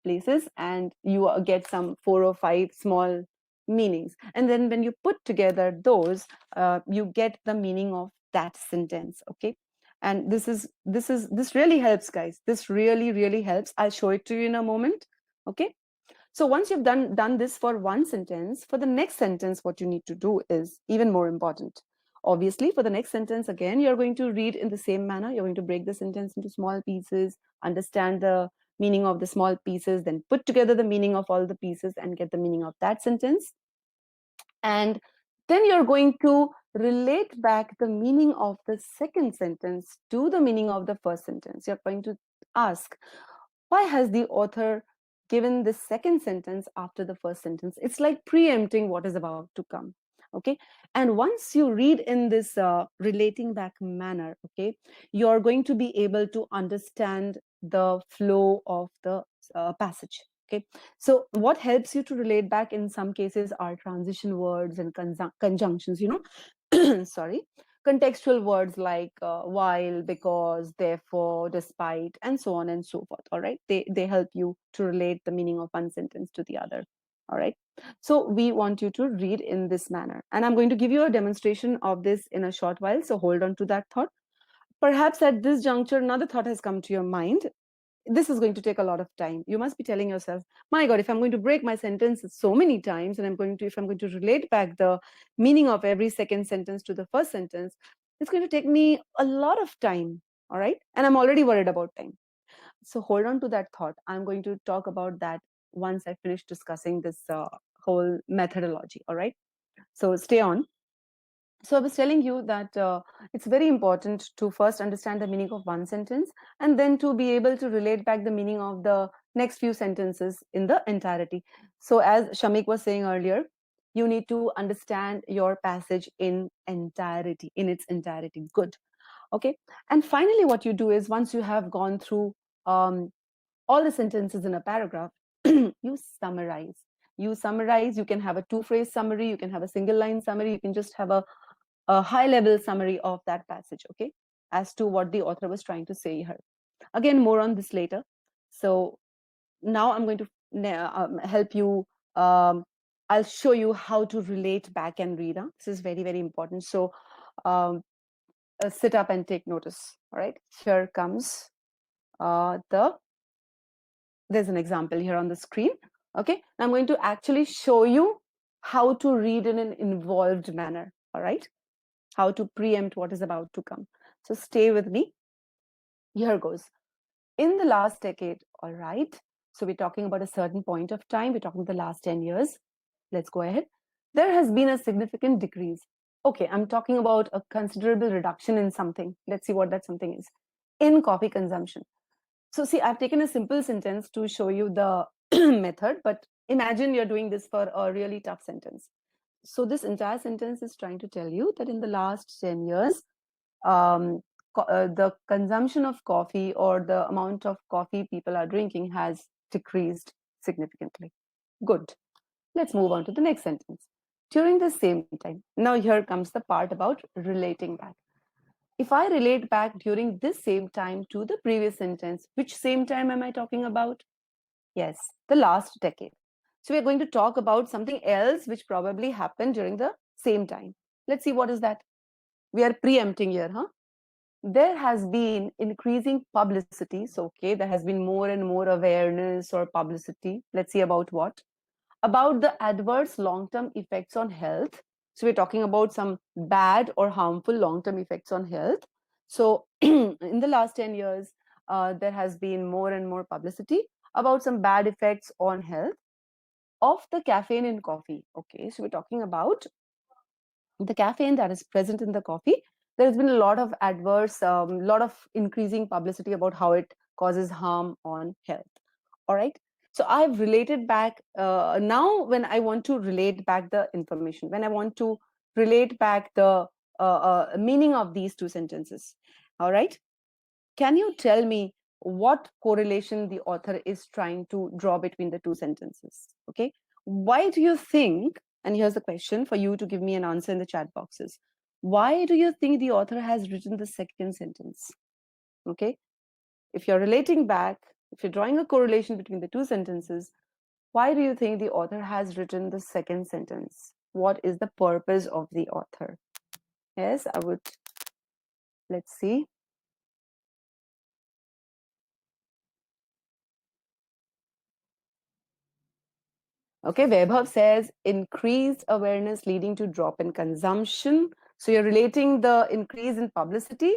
places, and you get some 4 or 5 small meanings, and then when you put together those, you get the meaning of that sentence. Okay, and this really helps, guys. This really helps. I'll show it to you in a moment. Okay, so once you've done this for one sentence, for the next sentence, what you need to do is even more important. Obviously, for the next sentence, again, you're going to read in the same manner. You're going to break the sentence into small pieces, understand the meaning of the small pieces, then put together the meaning of all the pieces and get the meaning of that sentence. And then you're going to relate back the meaning of the second sentence to the meaning of the first sentence. You're going to ask, why has the author given the second sentence after the first sentence? It's like preempting what is about to come. Okay, and once you read in this relating back manner, okay, you're going to be able to understand the flow of the passage. Okay, so what helps you to relate back in some cases are transition words and conjunctions, sorry, contextual words like while, because, therefore, despite, and so on and so forth. All right, they help you to relate the meaning of one sentence to the other. All right, so we want you to read in this manner, and I'm going to give you a demonstration of this in a short while, so hold on to that thought. Perhaps at this juncture another thought has come to your mind. This is going to take a lot of time. You must be telling yourself, my God, if I'm going to break my sentence so many times, and if I'm going to relate back the meaning of every second sentence to the first sentence, it's going to take me a lot of time. All right, and I'm already worried about time. So hold on to that thought. I'm going to talk about that once I finish discussing this whole methodology. All right, so stay on. So I was telling you that it's very important to first understand the meaning of one sentence, and then to be able to relate back the meaning of the next few sentences in the entirety. So as Shamik was saying earlier, you need to understand your passage in its entirety. Good. Okay. And finally, what you do is, once you have gone through all the sentences in a paragraph, you summarize. You can have a two-phrase summary, you can have a single line summary, you can just have a high-level summary of that passage, okay, as to what the author was trying to say here. Again, more on this later. So now I'm going to help you. I'll show you how to relate back and read. This is very, very important. So sit up and take notice. All right, here comes there's an example here on the screen. Okay, I'm going to actually show you how to read in an involved manner. All right, how to preempt what is about to come. So stay with me. Here goes. In the last decade, all right, so we're talking about a certain point of time, we're talking the last 10 years. Let's go ahead. There has been a significant decrease. Okay, I'm talking about a considerable reduction in something. Let's see what that something is. In coffee consumption. So see, I've taken a simple sentence to show you the method, but imagine you're doing this for a really tough sentence. So this entire sentence is trying to tell you that in the last 10 years, the consumption of coffee, or the amount of coffee people are drinking, has decreased significantly. Good. Let's move on to the next sentence. During the same time. Now here comes the part about relating back. If I relate back during this same time to the previous sentence, which same time am I talking about? Yes, the last decade. So we're going to talk about something else which probably happened during the same time. Let's see what is that. We are preempting here, huh? There has been increasing publicity. So, okay, there has been more and more awareness or publicity. Let's see about what? About the adverse long-term effects on health. So we're talking about some bad or harmful long-term effects on health. So in the last 10 years, there has been more and more publicity about some bad effects on health of the caffeine in coffee. Okay, so we're talking about the caffeine that is present in the coffee. There has been a lot of adverse, lot of increasing publicity about how it causes harm on health. All right. So I've related back. Now, when I want to relate back the information, when I want to relate back the meaning of these two sentences, all right, can you tell me what correlation the author is trying to draw between the two sentences? Okay. Why do you think, and here's the question for you to give me an answer in the chat boxes. Why do you think the author has written the second sentence? Okay. If you're relating back, if you're drawing a correlation between the two sentences, why do you think the author has written the second sentence? What is the purpose of the author? Yes, I would, let's see. Okay, Vaibhav says increased awareness leading to drop in consumption. So you're relating the increase in publicity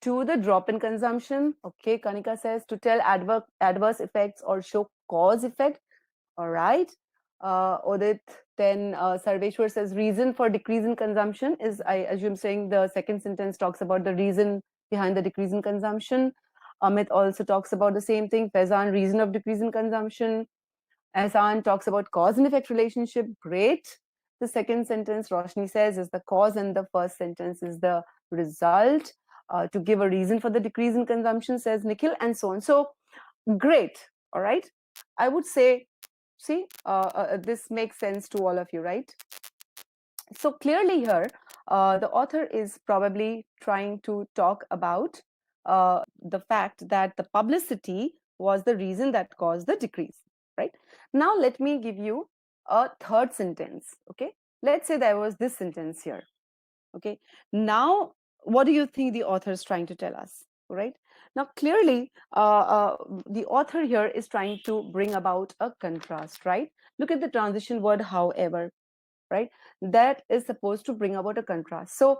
to the drop in consumption. Okay, Kanika says to tell adverse effects or show cause effect. All right. Odit, then Sarveshwar says reason for decrease in consumption is, I assume, saying the second sentence talks about the reason behind the decrease in consumption. Amit also talks about the same thing. Faizan, reason of decrease in consumption. Ahsan talks about cause and effect relationship. Great. The second sentence, Roshni says, is the cause, and the first sentence is the result. To give a reason for the decrease in consumption, says Nikhil, and so on. So great. All right. I would say, see, this makes sense to all of you, right? So clearly here, the author is probably trying to talk about the fact that the publicity was the reason that caused the decrease, right? Now, let me give you a third sentence, okay? Let's say there was this sentence here, okay? Now, what do you think the author is trying to tell us, right? Now, clearly, the author here is trying to bring about a contrast, right? Look at the transition word, however, right? That is supposed to bring about a contrast. So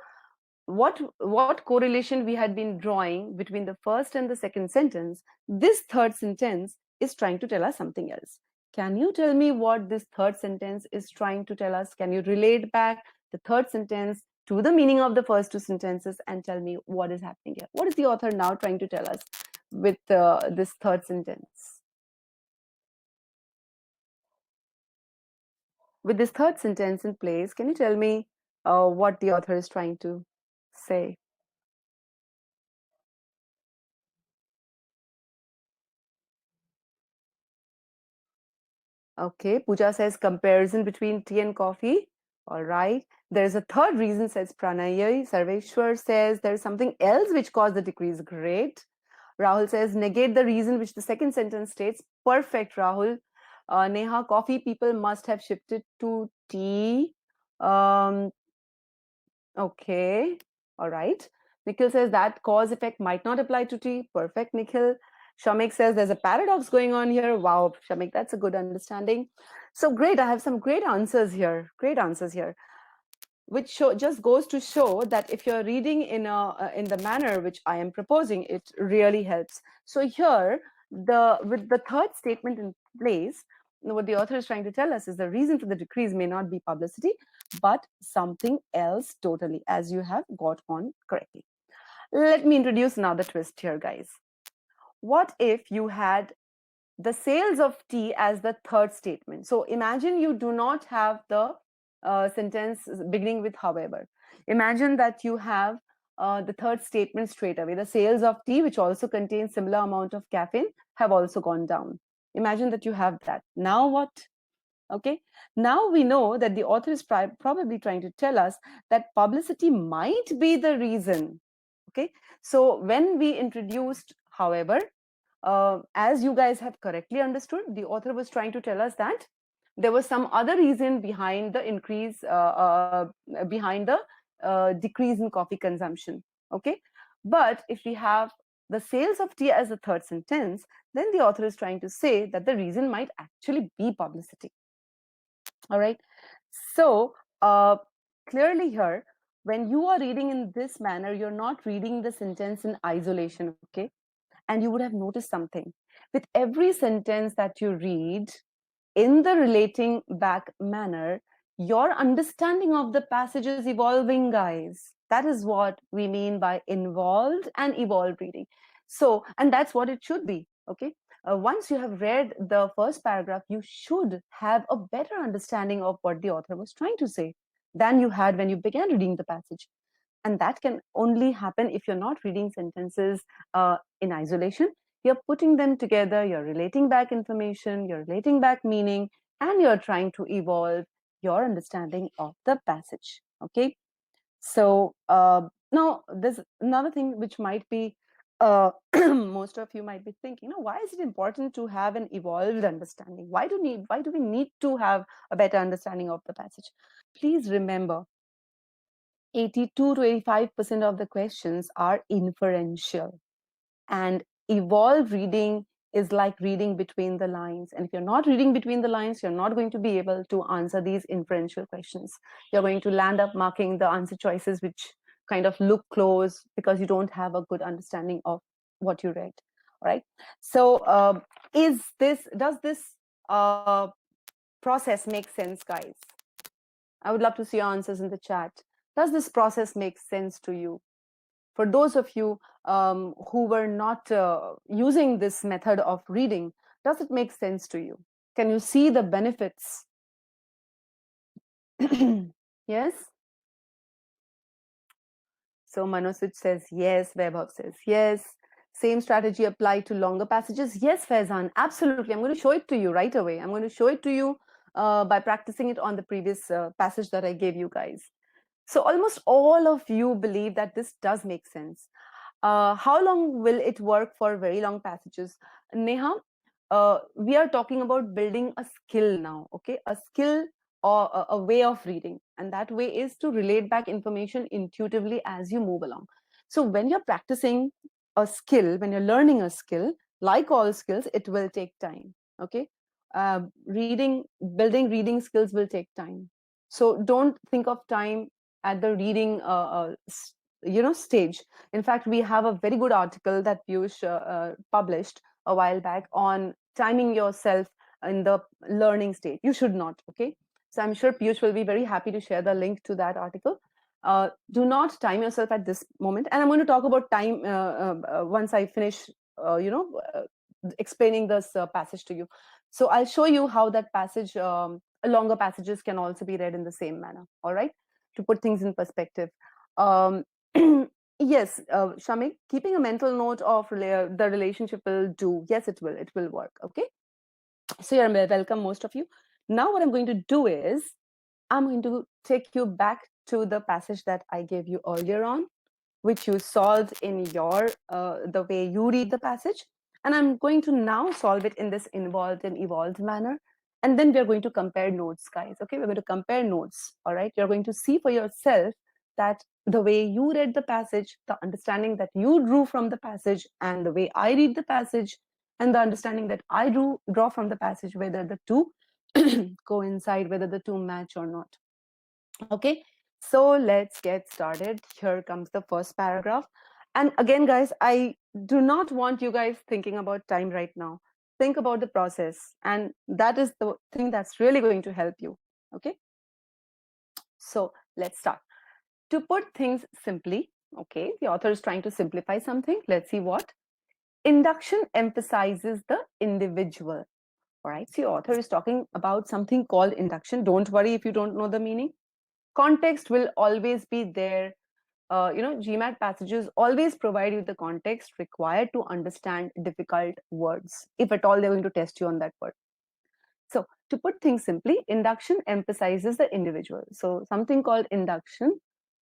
what correlation we had been drawing between the first and the second sentence, this third sentence is trying to tell us something else. Can you tell me what this third sentence is trying to tell us? Can you relate back the third sentence to the meaning of the first two sentences and tell me what is happening here? What is the author now trying to tell us with this third sentence? with this third sentence in place, can you tell me what the author is trying to say? Okay, Pooja says comparison between tea and coffee. All right. There's a third reason, says Pranay. Sarveshwar says there's something else which caused the decrease. Great. Rahul says negate the reason which the second sentence states. Perfect, Rahul. Neha, coffee people must have shifted to tea. Um, okay. All right. Nikhil says that cause effect might not apply to tea. Perfect, Nikhil. Shamik says there's a paradox going on here. Wow, Shamik, that's a good understanding. So great. I have some great answers here. Great answers here, which just goes to show that if you're reading in the manner which I am proposing, it really helps. So here, with the third statement in place, what the author is trying to tell us is the reason for the decrease may not be publicity, but something else totally, as you have got on correctly. Let me introduce another twist here, guys. What if you had the sales of tea as the third statement? So imagine you do not have the sentence beginning with however. Imagine that you have the third statement straight away. The sales of tea, which also contains similar amount of caffeine, have also gone down. Imagine that you have that. Now what? Okay. Now we know that the author is probably trying to tell us that publicity might be the reason. Okay. So when we introduced however, as you guys have correctly understood, the author was trying to tell us that there was some other reason behind the increase, behind the decrease in coffee consumption. Okay. But if we have the sales of tea as a third sentence, then the author is trying to say that the reason might actually be publicity. All right. So clearly here, when you are reading in this manner, you're not reading the sentence in isolation. Okay. And you would have noticed something. With every sentence that you read in the relating back manner, your understanding of the passage is evolving, guys. That is what we mean by involved and evolved reading. So, and that's what it should be. Okay. Once you have read the first paragraph, you should have a better understanding of what the author was trying to say than you had when you began reading the passage. And that can only happen if you're not reading sentences in isolation. You're putting them together, you're relating back information, you're relating back meaning, and you're trying to evolve your understanding of the passage. Okay. So now there's another thing which might be most of you might be thinking, why is it important to have an evolved understanding? Why do we need to have a better understanding of the passage? Please remember, 82 to 85% of the questions are inferential, and evolved reading is like reading between the lines. And if you're not reading between the lines, you're not going to be able to answer these inferential questions. You're going to land up marking the answer choices which kind of look close because you don't have a good understanding of what you read. All right. So does this process make sense, guys? I would love to see your answers in the chat. Does this process make sense to you? For those of you who were not using this method of reading, does it make sense to you? Can you see the benefits? Yes? So Manosit says yes, Vaibhav says yes. Same strategy applied to longer passages? Yes, Faizan, absolutely. I'm going to show it to you right away. I'm going to show it to you by practicing it on the previous passage that I gave you guys. So almost all of you believe that this does make sense. How long will it work for very long passages? Neha, we are talking about building a skill now, okay? A skill or a way of reading. And that way is to relate back information intuitively as you move along. So when you're practicing a skill, when you're learning a skill, like all skills, it will take time, okay? Building reading skills will take time. So don't think of time at the reading stage. In fact, we have a very good article that Piyush published a while back on timing yourself in the learning state. You should not, okay? So I'm sure Piyush will be very happy to share the link to that article. Do not time yourself at this moment. And I'm going to talk about time once I finish, explaining this passage to you. So I'll show you how that passage, longer passages can also be read in the same manner. All right, to put things in perspective. Yes, Shamik, keeping a mental note of the relationship will do. Yes, it will work. Okay. So you're welcome, most of you. Now what I'm going to do is I'm going to take you back to the passage that I gave you earlier on, which you solved in your the way you read the passage, and I'm going to now solve it in this involved and evolved manner, and then we're going to compare notes, guys. Okay, we're going to compare notes. All right, you're going to see for yourself that the way you read the passage, the understanding that you drew from the passage, and the way I read the passage, and the understanding that I draw from the passage, whether the two coincide, whether the two match or not. Okay, so let's get started. Here comes the first paragraph. And again, guys, I do not want you guys thinking about time right now. Think about the process, and that is the thing that's really going to help you. Okay, so let's start. To put things simply, okay, the author is trying to simplify something. Let's see what. Induction emphasizes the individual. All right, so the author is talking about something called induction. Don't worry if you don't know the meaning. Context will always be there. GMAT passages always provide you the context required to understand difficult words, if at all they're going to test you on that word. So to put things simply, induction emphasizes the individual. So something called induction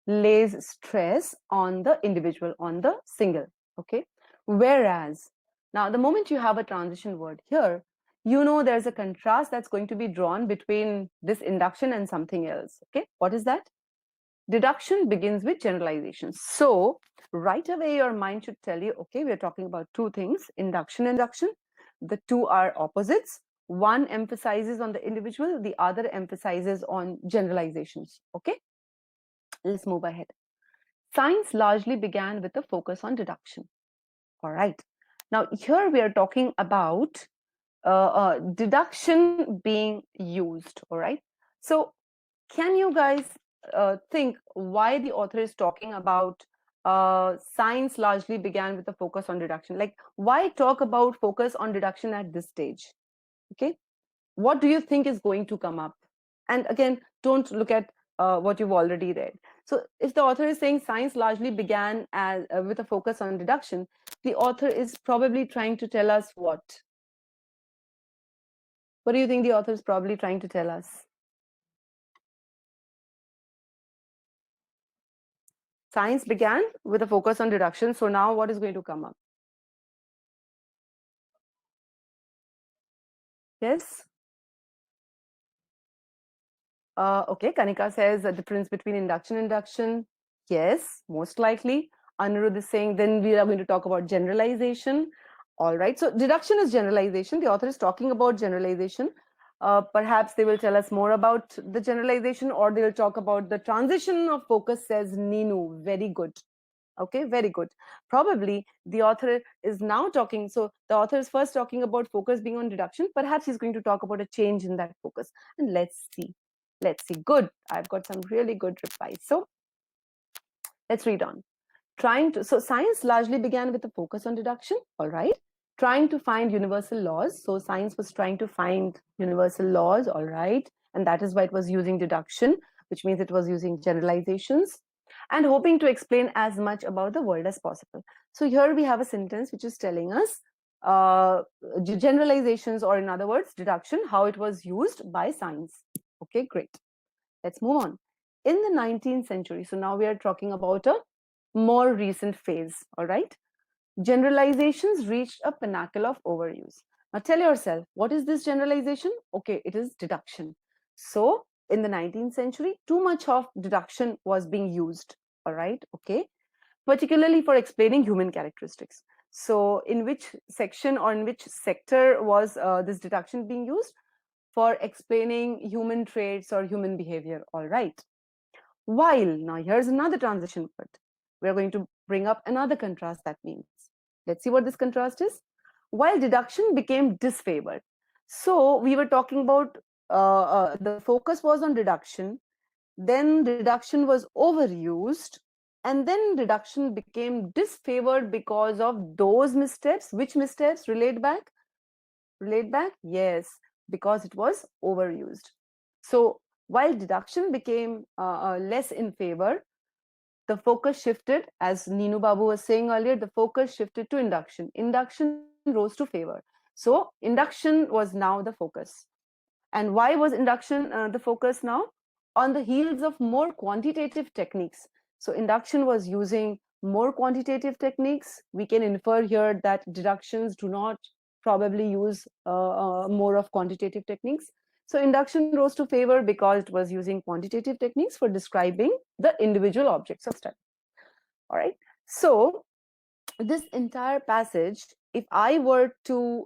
lays stress on the individual, on the single. Okay. Whereas now the moment you have a transition word here, you know there's a contrast that's going to be drawn between this induction and something else. Okay. What is that? Deduction begins with generalization. So right away, your mind should tell you, okay, we're talking about two things, induction, induction. The two are opposites. One emphasizes on the individual, the other emphasizes on generalizations. Okay, let's move ahead. Science largely began with a focus on deduction. All right. Now here we are talking about deduction being used. All right. So can you guys think why the author is talking about science largely began with a focus on deduction? Like, why talk about focus on deduction at this stage? Okay, what do you think is going to come up? And again, don't look at what you've already read. So if the author is saying science largely began as with a focus on deduction, the author is probably trying to tell us what? What do you think the author is probably trying to tell us? Science began with a focus on deduction. So now what is going to come up? Yes. Okay, Kanika says the difference between induction and induction. Yes, most likely. Anirudh is saying then we are going to talk about generalization. All right, so deduction is generalization. The author is talking about generalization. Perhaps they will tell us more about the generalization, or they will talk about the transition of focus, says Ninu. Very good. Okay, very good. Probably the author is now talking. So the author is first talking about focus being on deduction. Perhaps he's going to talk about a change in that focus. And let's see. Let's see. Good. I've got some really good replies. So let's read on. So science largely began with a focus on deduction. All right. Trying to find universal laws. So science was trying to find universal laws. All right. And that is why it was using deduction, which means it was using generalizations, and hoping to explain as much about the world as possible. So here we have a sentence which is telling us generalizations, or in other words, deduction, how it was used by science. Okay, great. Let's move on. In the 19th century, so now we are talking about a more recent phase, all right? Generalizations reached a pinnacle of overuse. Now tell yourself, what is this generalization? Okay, it is deduction. So in the 19th century, too much of deduction was being used, all right? Okay, particularly for explaining human characteristics. So in which section or in which sector was this deduction being used? For explaining human traits or human behavior, all right? While, now here's another transition word. We're going to bring up another contrast that means. Let's see what this contrast is. While deduction became disfavored. So we were talking about the focus was on deduction, then deduction was overused, and then reduction became disfavored because of those missteps. Which missteps? Relate back? Relate back? Yes, because it was overused. So while deduction became less in favor, the focus shifted, as Neenu Babu was saying earlier, the focus shifted to induction. Induction rose to favor. So induction was now the focus. And why was induction the focus now? On the heels of more quantitative techniques. So induction was using more quantitative techniques. We can infer here that deductions do not probably use more of quantitative techniques. So induction rose to favor because it was using quantitative techniques for describing the individual objects of study. All right. So this entire passage, if I were to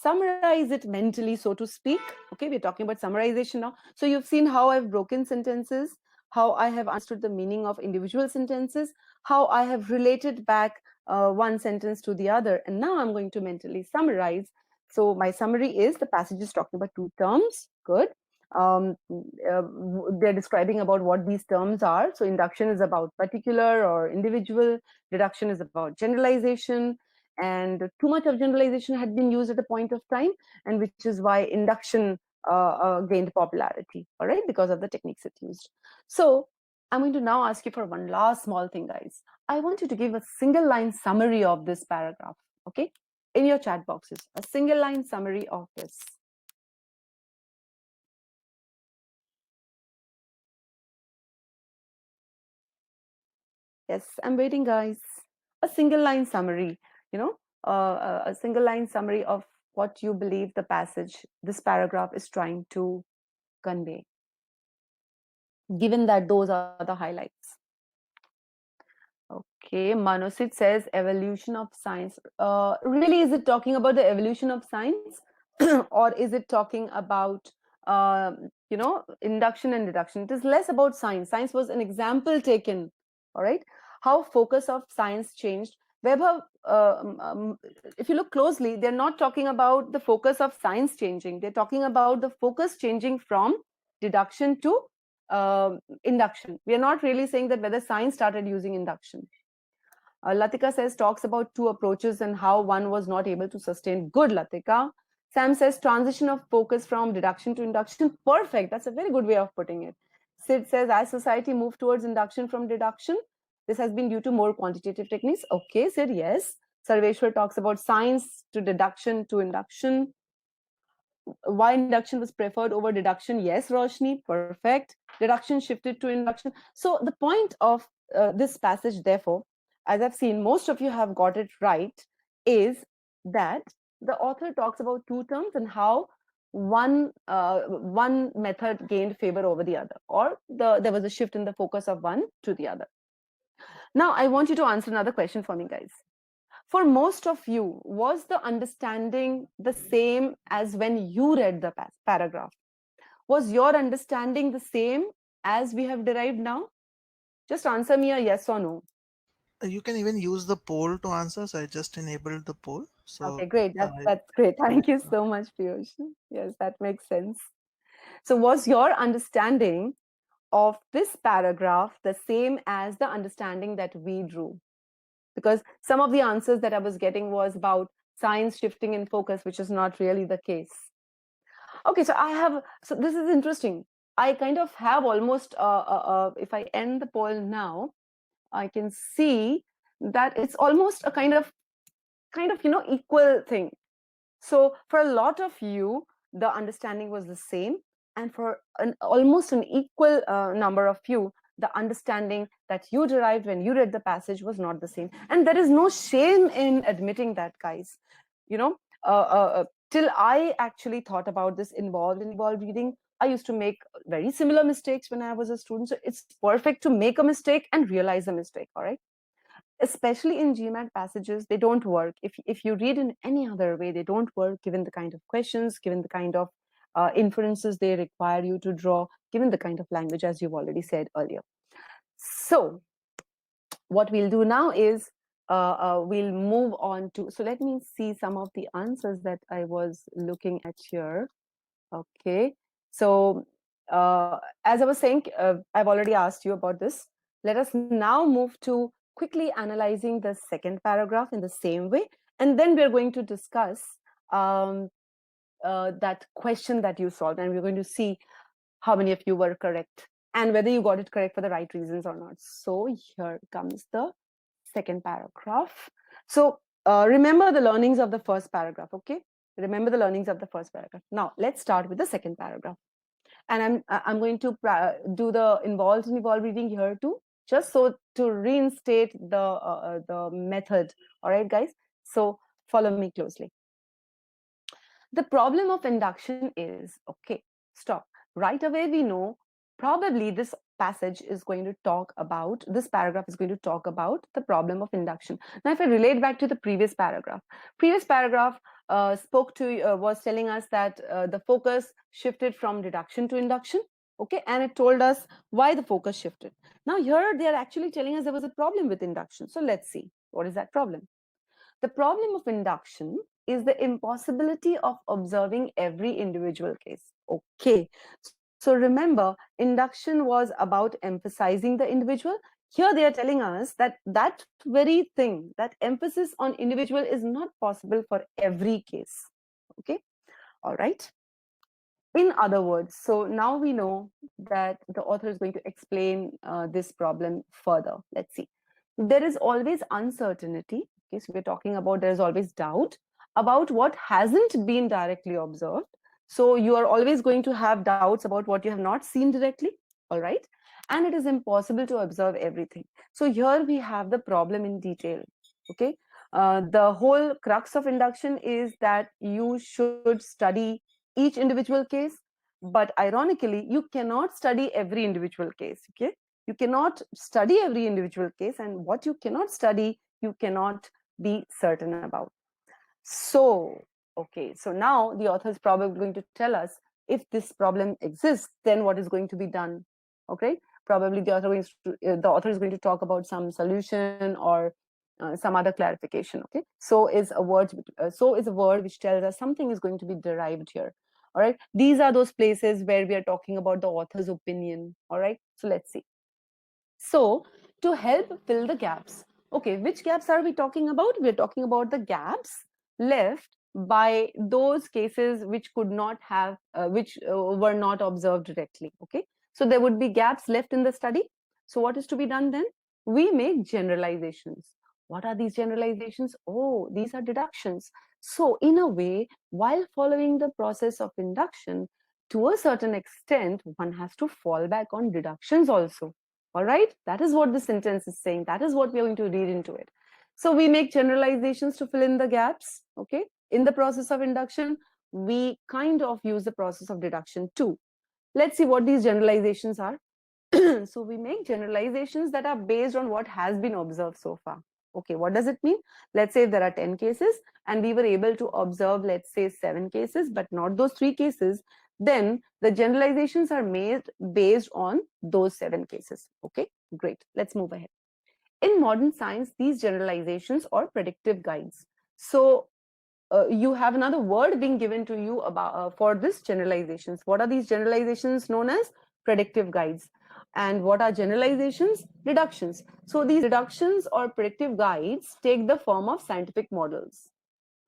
summarize it mentally, so to speak, okay, we're talking about summarization now. So you've seen how I've broken sentences, how I have understood the meaning of individual sentences, how I have related back one sentence to the other. And now I'm going to mentally summarize. So my summary is the passage is talking about two terms. Good. They're describing about what these terms are. So induction is about particular or individual. Deduction is about generalization, and too much of generalization had been used at a point of time, and which is why induction gained popularity, all right, because of the techniques it used. So I'm going to now ask you for one last small thing, guys. I want you to give a single line summary of this paragraph, okay, in your chat boxes, a single line summary of this. Yes, I'm waiting, guys. A single line summary, you know, a single line summary of what you believe the passage, this paragraph is trying to convey, given that those are the highlights. Okay, Manosit says evolution of science. Really, is it talking about the evolution of science or is it talking about, you know, induction and deduction? It is less about science. Science was an example taken, all right? How focus of science changed. Weber, if you look closely, they're not talking about the focus of science changing. They're talking about the focus changing from deduction to induction. We are not really saying that whether science started using induction. Latika says talks about two approaches and how one was not able to sustain. Good, Latika. Sam says transition of focus from deduction to induction. Perfect. That's a very good way of putting it. Sid says as society moved towards induction from deduction, this has been due to more quantitative techniques. Okay, Sid, yes. Sarveshwar talks about science to deduction to induction. Why induction was preferred over deduction? Yes, Roshni, perfect. Deduction shifted to induction. So the point of this passage, therefore, as I've seen, most of you have got it right, is that the author talks about two terms and how one method gained favor over the other, or there was a shift in the focus of one to the other. Now, I want you to answer another question for me, guys. For most of you, was the understanding the same as when you read the paragraph? Was your understanding the same as we have derived now? Just answer me a yes or no. You can even use the poll to answer. So I just enabled the poll. So Okay, great. That's great. Thank you so much, Piyush. Yes, that makes sense. So was your understanding of this paragraph the same as the understanding that we drew? Because some of the answers that I was getting was about science shifting in focus, which is not really the case. Okay, so this is interesting. I kind of have almost, if I end the poll now, I can see that it's almost a kind of, you know, equal thing. So for a lot of you, the understanding was the same. And for almost an equal number of you, the understanding that you derived when you read the passage was not the same. And there is no shame in admitting that, guys. You know, till I actually thought about this involved reading, I used to make very similar mistakes when I was a student. So it's perfect to make a mistake and realize a mistake, all right? Especially in GMAT passages, they don't work. If you read in any other way, they don't work given the kind of questions, given the kind of inferences they require you to draw, given the kind of language, as you've already said earlier. So what we'll do now is we'll move on to, so let me see some of the answers that I was looking at here. Okay, so as I was saying, I've already asked you about this. Let us now move to quickly analyzing the second paragraph in the same way, and then we're going to discuss that question that you solved, and we're going to see how many of you were correct and whether you got it correct for the right reasons or not. So here comes the second paragraph. So remember the learnings of the first paragraph, okay? Remember the learnings of the first paragraph. Now let's start with the second paragraph. And I'm going to do the involved and evolved reading here too, just so to reinstate the method. All right, guys? So follow me closely. The problem of induction is, okay, stop. Right away, we know probably this passage is going to talk about, this paragraph is going to talk about the problem of induction. Now, if I relate back to the previous paragraph was telling us that the focus shifted from deduction to induction, okay, and it told us why the focus shifted. Now here they are actually telling us there was a problem with induction. So let's see, what is that problem? The problem of induction is the impossibility of observing every individual case. Okay, so remember, induction was about emphasizing the individual. Here they are telling us that that very thing, that emphasis on individual, is not possible for every case. Okay, all right. In other words, so now we know that the author is going to explain this problem further. Let's see. There is always uncertainty. Okay, so we're talking about there is always doubt about what hasn't been directly observed. So you are always going to have doubts about what you have not seen directly. All right. And it is impossible to observe everything. So here we have the problem in detail. Okay. The whole crux of induction is that you should study each individual case, but ironically you cannot study every individual case. Okay, you cannot study every individual case, and what you cannot study you cannot be certain about. So okay, so now the author is probably going to tell us if this problem exists, then what is going to be done. Okay, probably the author is going to talk about some solution or some other clarification. Okay, so is a word which tells us something is going to be derived here. All right, these are those places where we are talking about the author's opinion. All right, so let's see. So to help fill the gaps, okay, which gaps are we talking about? We're talking about the gaps left by those cases which could not have which were not observed directly. Okay, so there would be gaps left in the study. So what is to be done then? We make generalizations. What are these generalizations? Oh, these are deductions. So in a way, while following the process of induction, to a certain extent, one has to fall back on deductions also. All right, that is what the sentence is saying. That is what we are going to read into it. So we make generalizations to fill in the gaps. Okay, in the process of induction, we kind of use the process of deduction too. Let's see what these generalizations are. So we make generalizations that are based on what has been observed so far. Okay, what does it mean? Let's say there are 10 cases and we were able to observe, let's say 7 cases, but not those 3 cases. Then the generalizations are made based on those 7 cases. Okay, great. Let's move ahead. In modern science, these generalizations are predictive guides. So you have another word being given to you about for this generalizations. What are these generalizations known as? Predictive guides. And what are generalizations? Deductions. So these deductions or predictive guides take the form of scientific models.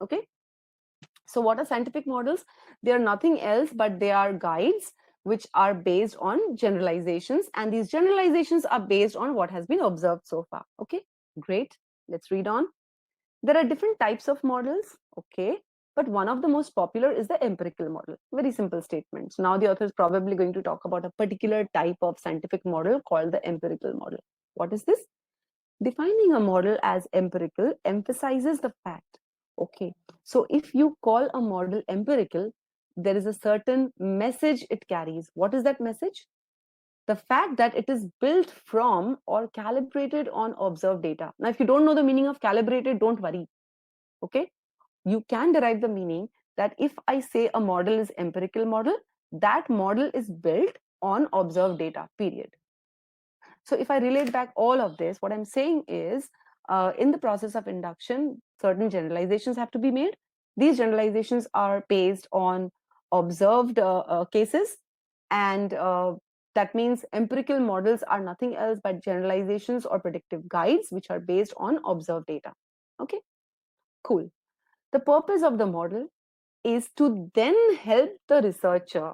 Okay, so what are scientific models? They are nothing else but they are guides which are based on generalizations, and these generalizations are based on what has been observed so far. Okay, great. Let's read on. There are different types of models, okay, but one of the most popular is the empirical model. Very simple statement. So now the author is probably going to talk about a particular type of scientific model called the empirical model. What is this? Defining a model as empirical emphasizes the fact, okay, so if you call a model empirical, there is a certain message it carries. What is that message? The fact that it is built from or calibrated on observed data. Now, if you don't know the meaning of calibrated, don't worry. Okay, you can derive the meaning that if I say a model is empirical model, that model is built on observed data, period. So if I relate back all of this, what I'm saying is in the process of induction, certain generalizations have to be made. These generalizations are based on observed cases, and That means empirical models are nothing else but generalizations or predictive guides which are based on observed data. Okay, cool. The purpose of the model is to then help the researcher.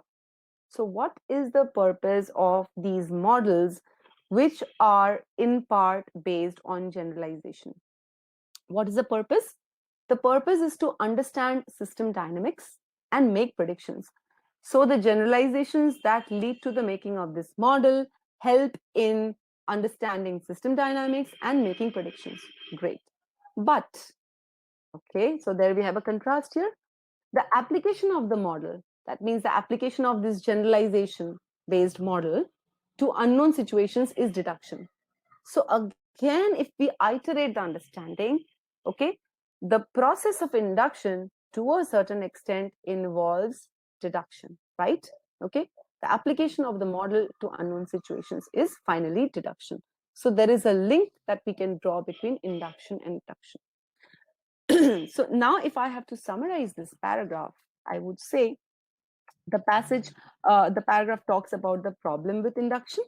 So what is the purpose of these models which are in part based on generalization? What is the purpose? The purpose is to understand system dynamics and make predictions. So the generalizations that lead to the making of this model help in understanding system dynamics and making predictions. Great. But, okay, so there we have a contrast here. The application of the model, that means the application of this generalization based model to unknown situations is deduction. So again, if we iterate the understanding, okay, the process of induction to a certain extent involves deduction, right? Okay, the application of the model to unknown situations is finally deduction. So there is a link that we can draw between induction and deduction. So now if I have to summarize this paragraph, I would say the paragraph talks about the problem with induction.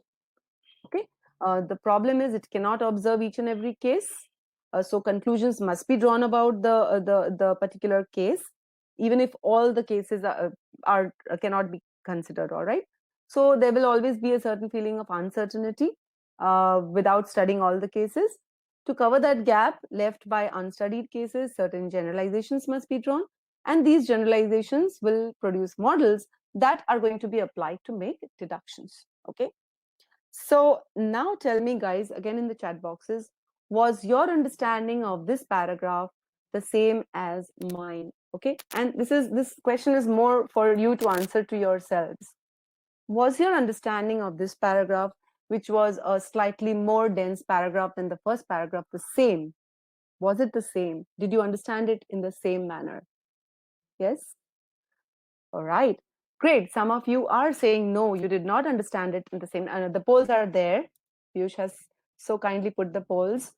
Okay, the problem is it cannot observe each and every case. So conclusions must be drawn about the particular case, even if all the cases are cannot be considered. All right. So there will always be a certain feeling of uncertainty without studying all the cases. To cover that gap left by unstudied cases, certain generalizations must be drawn, and these generalizations will produce models that are going to be applied to make deductions. Okay. So now tell me, guys, again in the chat boxes, was your understanding of this paragraph the same as mine? Okay, and this question is more for you to answer to yourselves. Was your understanding of this paragraph, which was a slightly more dense paragraph than the first paragraph, the same? Was it the same? Did you understand it in the same manner? Yes? All right. Great. Some of you are saying no, you did not understand it in the same. The polls are there. Piyush has so kindly put the polls.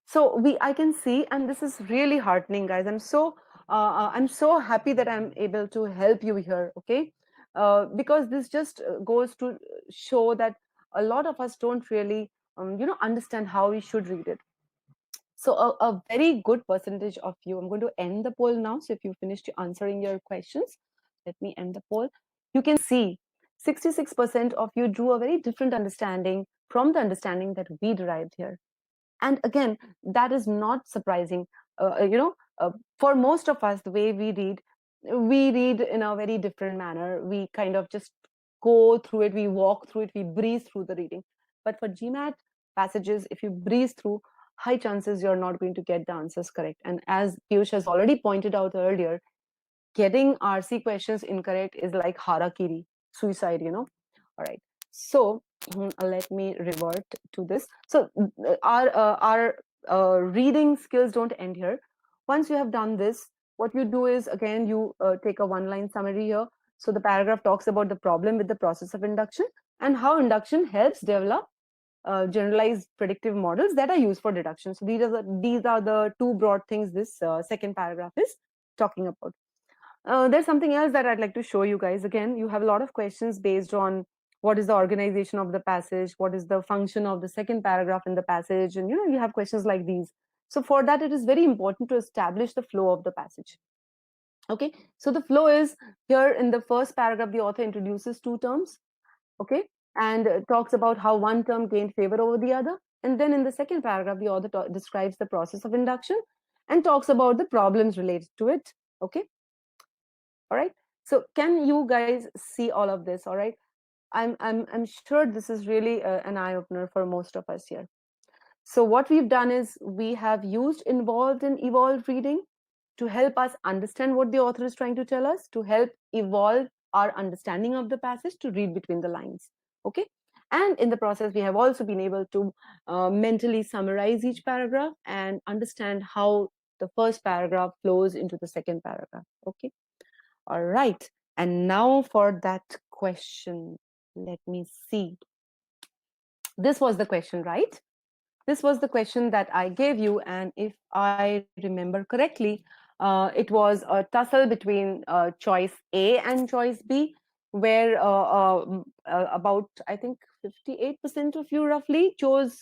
So I can see, and this is really heartening, guys. I'm so happy that I'm able to help you here. Okay, because this just goes to show that a lot of us don't really, understand how we should read it. So a very good percentage of you, I'm going to end the poll now. So if you finished answering your questions, let me end the poll. You can see 66% of you drew a very different understanding from the understanding that we derived here. And again, that is not surprising. For most of us, the way we read in a very different manner. We kind of just go through it, we walk through it, we breeze through the reading. But for GMAT passages, if you breeze through, high chances you're not going to get the answers correct. And as Piyush has already pointed out earlier, getting RC questions incorrect is like harakiri, suicide, All right. So let me revert to this. So our reading skills don't end here. Once you have done this, what you do is, again, you take a one-line summary here. So the paragraph talks about the problem with the process of induction and how induction helps develop generalized predictive models that are used for deduction. So these are the two broad things this second paragraph is talking about. There's something else that I'd like to show you guys. Again, you have a lot of questions based on what is the organization of the passage, what is the function of the second paragraph in the passage, and you have questions like these. So for that, it is very important to establish the flow of the passage. Okay, so the flow is here in the first paragraph, the author introduces two terms, okay, and talks about how one term gained favor over the other. And then in the second paragraph, the author describes the process of induction and talks about the problems related to it. Okay. All right. So can you guys see all of this? All right. I'm sure this is really an eye opener for most of us here. So what we've done is we have used involved and evolved reading to help us understand what the author is trying to tell us, to help evolve our understanding of the passage, to read between the lines. Okay. And in the process, we have also been able to mentally summarize each paragraph and understand how the first paragraph flows into the second paragraph. Okay. All right. And now for that question, let me see. This was the question, right? This was the question that I gave you. And if I remember correctly, it was a tussle between choice A and choice B. where about, I think, 58% of you roughly chose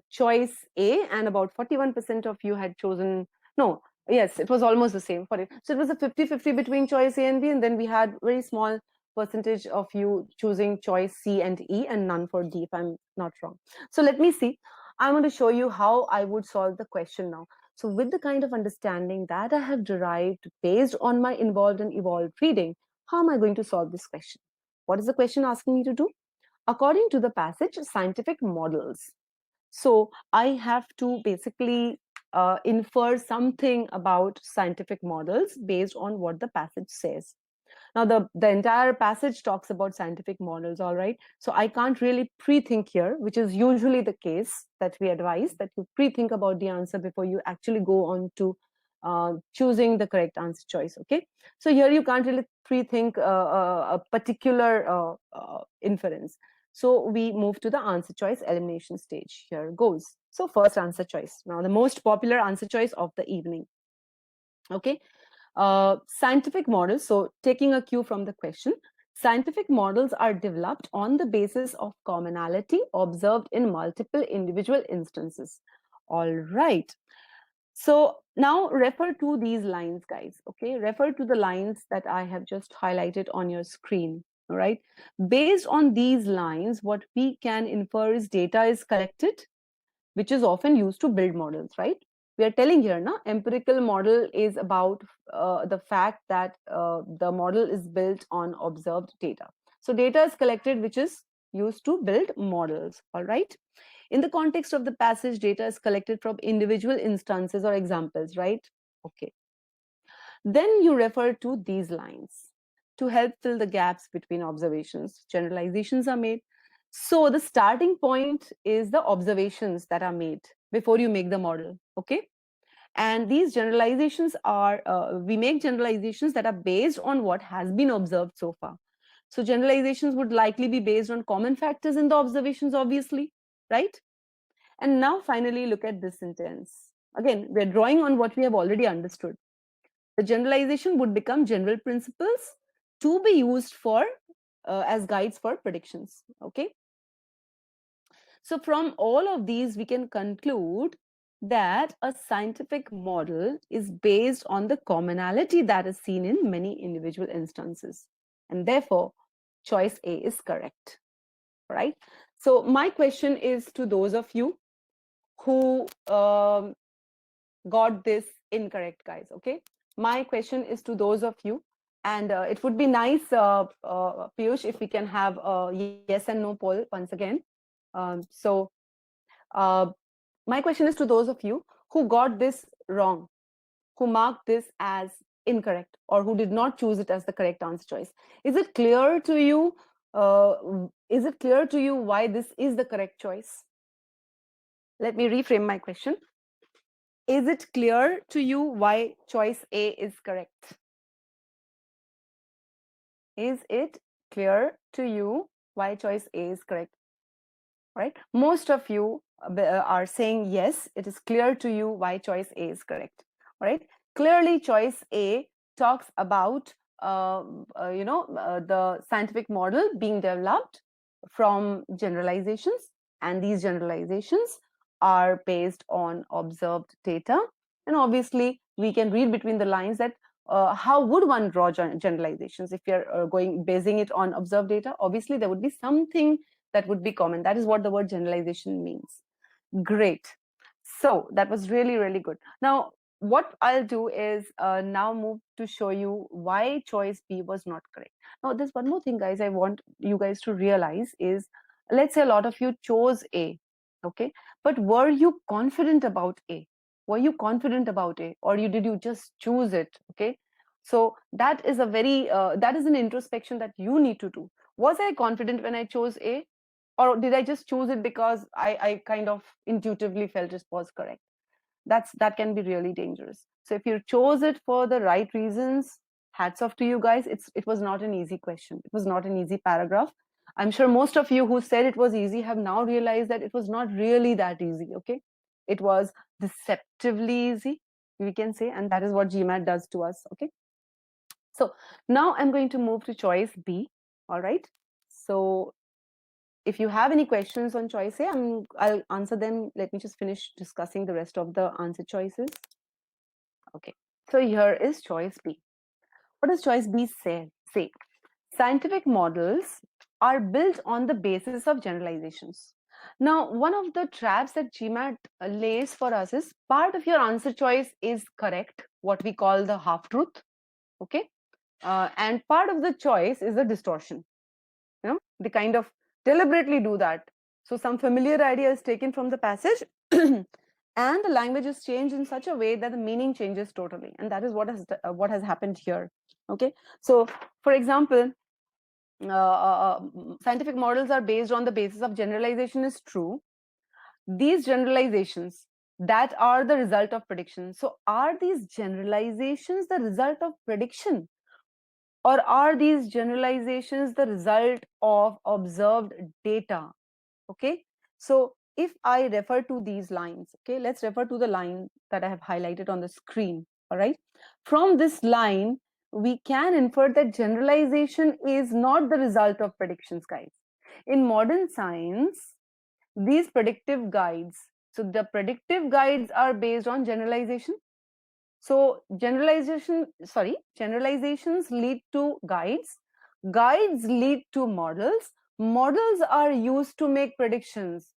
choice A, and about 41% of you had chosen, no, yes, it was almost the same for it. So it was a 50-50 between choice A and B, and then we had very small percentage of you choosing choice C and E, and none for D, if I'm not wrong. So let me see. I'm going to show you how I would solve the question now. So with the kind of understanding that I have derived based on my involved and evolved reading, how am I going to solve this question? What is the question asking me to do? According to the passage, scientific models. So I have to basically infer something about scientific models based on what the passage says. Now, the entire passage talks about scientific models, all right? So I can't really pre-think here, which is usually the case that we advise, that you pre-think about the answer before you actually go on to choosing the correct answer choice, okay? So here you can't really pre-think a particular inference. So we move to the answer choice elimination stage. Here goes. So first answer choice. Now the most popular answer choice of the evening, okay? Scientific models, so taking a cue from the question, scientific models are developed on the basis of commonality observed in multiple individual instances. All right. So now refer to these lines, guys, okay? Refer to the lines that I have just highlighted on your screen, all right? Based on these lines, what we can infer is data is collected, which is often used to build models, right? We are telling here, na, empirical model is about the fact that the model is built on observed data. So data is collected, which is used to build models, all right? In the context of the passage, data is collected from individual instances or examples, right? Okay. Then you refer to these lines to help fill the gaps between observations. Generalizations are made. So the starting point is the observations that are made before you make the model, okay? And these generalizations are, we make generalizations that are based on what has been observed so far. So generalizations would likely be based on common factors in the observations, obviously, right? And now finally look at this sentence. Again, we're drawing on what we have already understood. The generalization would become general principles to be used for as guides for predictions, okay? So from all of these, we can conclude that a scientific model is based on the commonality that is seen in many individual instances. And therefore, choice A is correct, right? So my question is to those of you who got this incorrect, guys, okay? My question is to those of you, and it would be nice, Piyush, if we can have a yes and no poll once again. So uh, my question is to those of you who got this wrong, who marked this as incorrect, or who did not choose it as the correct answer choice. Is it clear to you? Is it clear to you why this is the correct choice? Let me reframe my question. Is it clear to you why choice A is correct? Is it clear to you why choice A is correct? Right? Most of you are saying yes, it is clear to you why choice A is correct. Right? Clearly, choice A talks about the scientific model being developed from generalizations, and these generalizations are based on observed data. And obviously, we can read between the lines that how would one draw generalizations if you're basing it on observed data? Obviously, there would be something that would be common. That is what the word generalization means. Great. So that was really, really good. Now, what I'll do is now move to show you why choice B was not correct. Now, there's one more thing, guys, I want you guys to realize is, let's say a lot of you chose A, okay? But were you confident about A? Were you confident about A, or did you just choose it, okay? So that is a very, that is an introspection that you need to do. Was I confident when I chose A? Or did I just choose it because I kind of intuitively felt it was correct? That can be really dangerous. So if you chose it for the right reasons, hats off to you guys. It was not an easy question. It was not an easy paragraph. I'm sure most of you who said it was easy have now realized that it was not really that easy, okay? It was deceptively easy, we can say, and that is what GMAT does to us, okay? So now I'm going to move to choice B. All right. So if you have any questions on choice A, I'll answer them. Let me just finish discussing the rest of the answer choices. Okay. So here is choice B. What does choice B say? Scientific models are built on the basis of generalizations. Now, one of the traps that GMAT lays for us is part of your answer choice is correct, what we call the half truth. Okay. And part of the choice is a distortion. They kind of deliberately do that. So some familiar idea is taken from the passage and the language is changed in such a way that the meaning changes totally, and that is what has happened here. Okay. So for example, scientific models are based on the basis of generalization is true. These generalizations that are the result of prediction. So are these generalizations the result of prediction, or are these generalizations the result of observed data? Okay. So if I refer to these lines, okay, let's refer to the line that I have highlighted on the screen. All right. From this line, we can infer that generalization is not the result of predictions, guys. In modern science, these predictive guides, so the predictive guides are based on generalization. So generalizations lead to guides. Guides lead to models. Models are used to make predictions.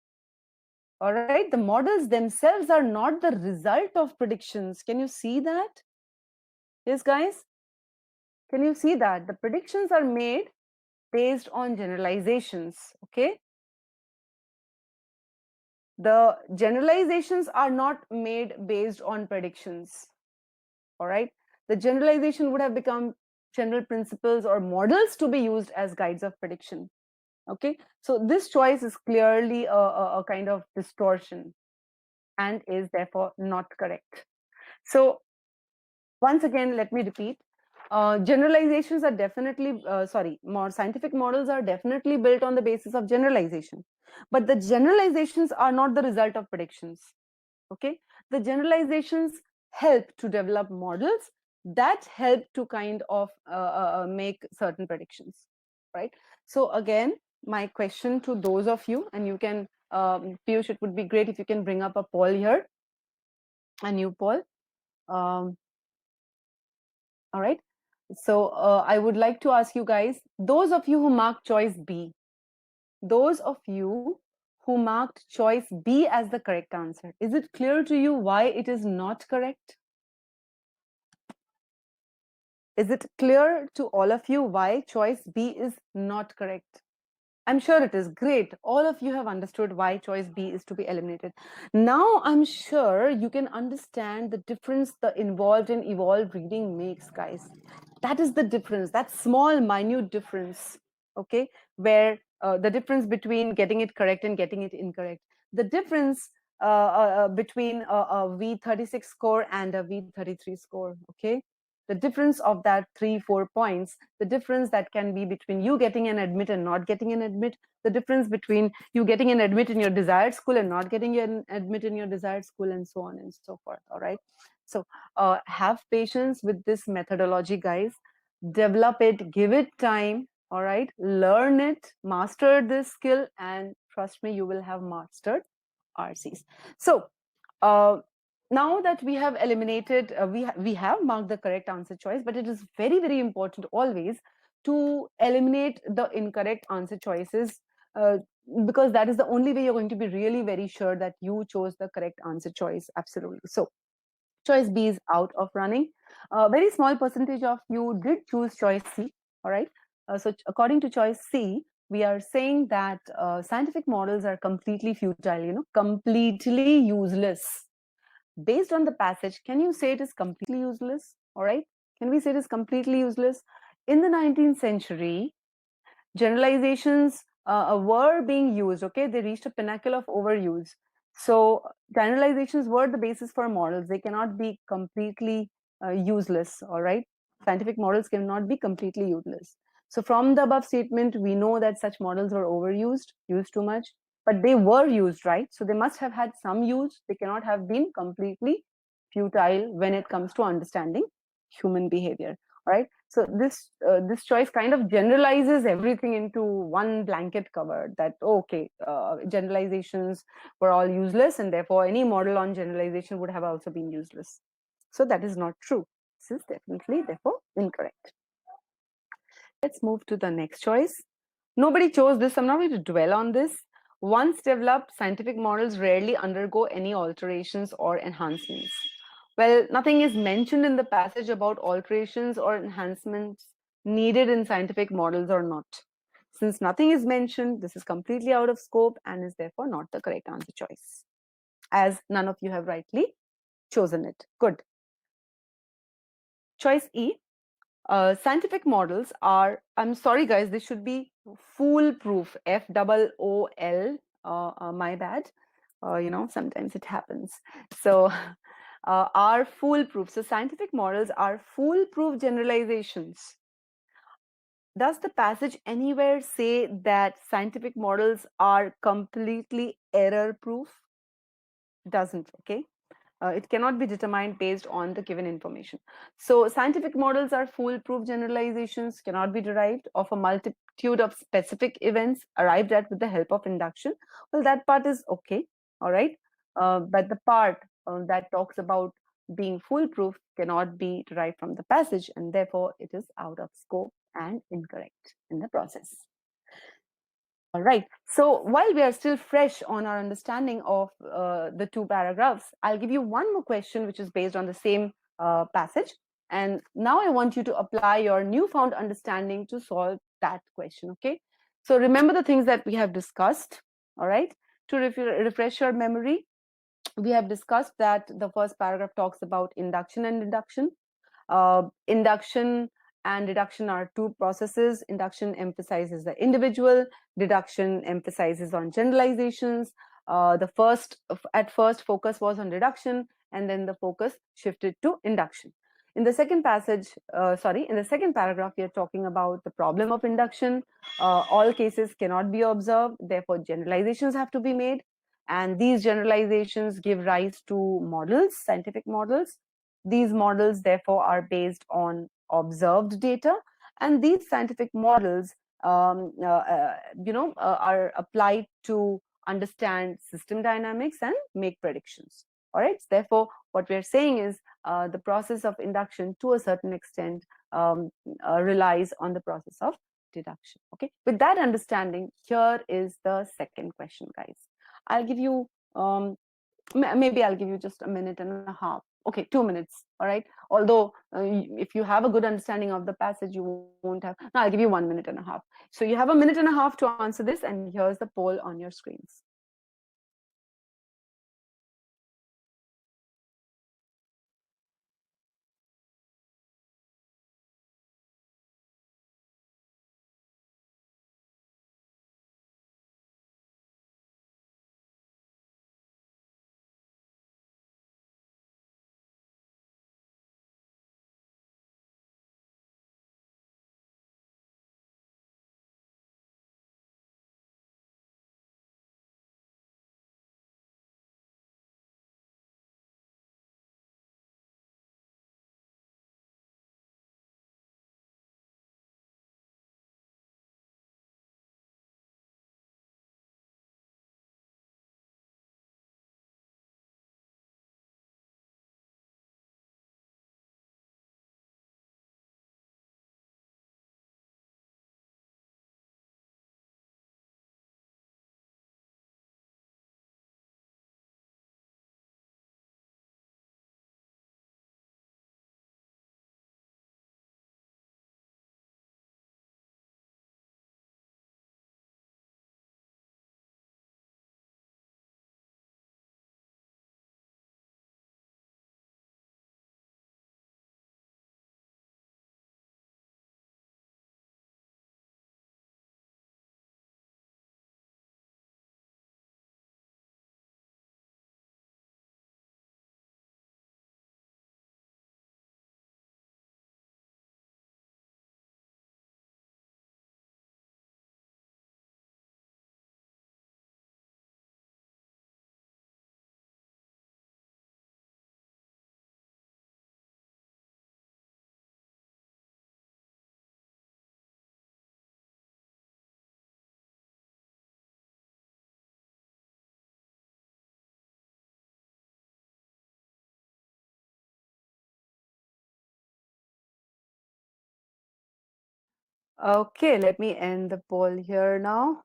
All right. The models themselves are not the result of predictions. Can you see that? Yes, guys? Can you see that? The predictions are made based on generalizations. Okay. The generalizations are not made based on predictions. All right. The generalization would have become general principles or models to be used as guides of prediction. Okay. So this choice is clearly a kind of distortion and is therefore not correct. So once again, let me repeat. Generalizations are definitely, more scientific models are definitely built on the basis of generalization. But the generalizations are not the result of predictions. Okay. The generalizations help to develop models that help to kind of make certain predictions. Right. So again, my question to those of you, and you can, Piyush, it would be great if you can bring up a poll here, a new poll. All right. So I would like to ask you guys, those of you who marked choice B, those of you who marked choice B as the correct answer, is it clear to you why it is not correct? Is it clear to all of you why choice B is not correct? I'm sure it is great. All of you have understood why choice B is to be eliminated. Now I'm sure you can understand the difference the involved and evolved reading makes, guys. That is the difference, that small, minute difference, okay, where the difference between getting it correct and getting it incorrect. The difference between a V36 score and a V33 score, okay? The difference of that 3-4 points, the difference that can be between you getting an admit and not getting an admit, the difference between you getting an admit in your desired school and not getting an admit in your desired school, and so on and so forth. All right. So have patience with this methodology, guys. Develop it, give it time. All right. Learn it, master this skill, and trust me, you will have mastered RCs. So now that we have eliminated, we have marked the correct answer choice, but it is very, very important always to eliminate the incorrect answer choices, because that is the only way you're going to be really very sure that you chose the correct answer choice. Absolutely. So choice B is out of running. A very small percentage of you did choose choice C. All right. So according to choice C, we are saying that scientific models are completely futile, completely useless. Based on the passage, can you say it is completely useless? All right. Can we say it is completely useless? In the 19th century, generalizations were being used. Okay. They reached a pinnacle of overuse. So generalizations were the basis for models. They cannot be completely useless. All right. Scientific models cannot be completely useless. So from the above statement, we know that such models were overused, used too much, but they were used, right? So they must have had some use. They cannot have been completely futile when it comes to understanding human behavior. All right. So this choice kind of generalizes everything into one blanket cover, that okay, generalizations were all useless, and therefore any model on generalization would have also been useless. So that is not true. This is definitely therefore incorrect. Let's move to the next choice. Nobody chose this. I'm not going to dwell on this. Once developed, scientific models rarely undergo any alterations or enhancements. Well, nothing is mentioned in the passage about alterations or enhancements needed in scientific models or not. Since nothing is mentioned, this is completely out of scope and is therefore not the correct answer choice, as none of you have rightly chosen it. Good. Choice E. Scientific models are, I'm sorry guys, this should be foolproof, FOOL, my bad. Sometimes it happens. So are foolproof. So scientific models are foolproof generalizations. Does the passage anywhere say that scientific models are completely error proof? Doesn't, okay? It cannot be determined based on the given information. So scientific models are foolproof generalizations, cannot be derived of a multitude of specific events arrived at with the help of induction. Well, that part is okay, all right. But the part that talks about being foolproof cannot be derived from the passage, and therefore it is out of scope and incorrect in the process. All right. So while we are still fresh on our understanding of the two paragraphs, I'll give you one more question, which is based on the same passage. And now I want you to apply your newfound understanding to solve that question. Okay. So remember the things that we have discussed. All right. To refresh your memory, we have discussed that the first paragraph talks about induction and deduction. Induction and deduction are two processes. Induction emphasizes the individual, deduction emphasizes on generalizations. At first focus was on deduction, and then the focus shifted to induction. In the second paragraph, we are talking about the problem of induction. All cases cannot be observed, therefore generalizations have to be made, and these generalizations give rise to models, scientific models. These models therefore are based on observed data, and these scientific models are applied to understand system dynamics and make predictions. All right. Therefore, what we are saying is the process of induction to a certain extent relies on the process of deduction. Okay. With that understanding, here is the second question, guys. I'll give you maybe I'll give you just a minute and a half. Okay, 2 minutes. All right. Although if you have a good understanding of the passage, you won't have. No, I'll give you 1 minute and a half. So you have a minute and a half to answer this, and here's the poll on your screens. Okay, let me end the poll here now.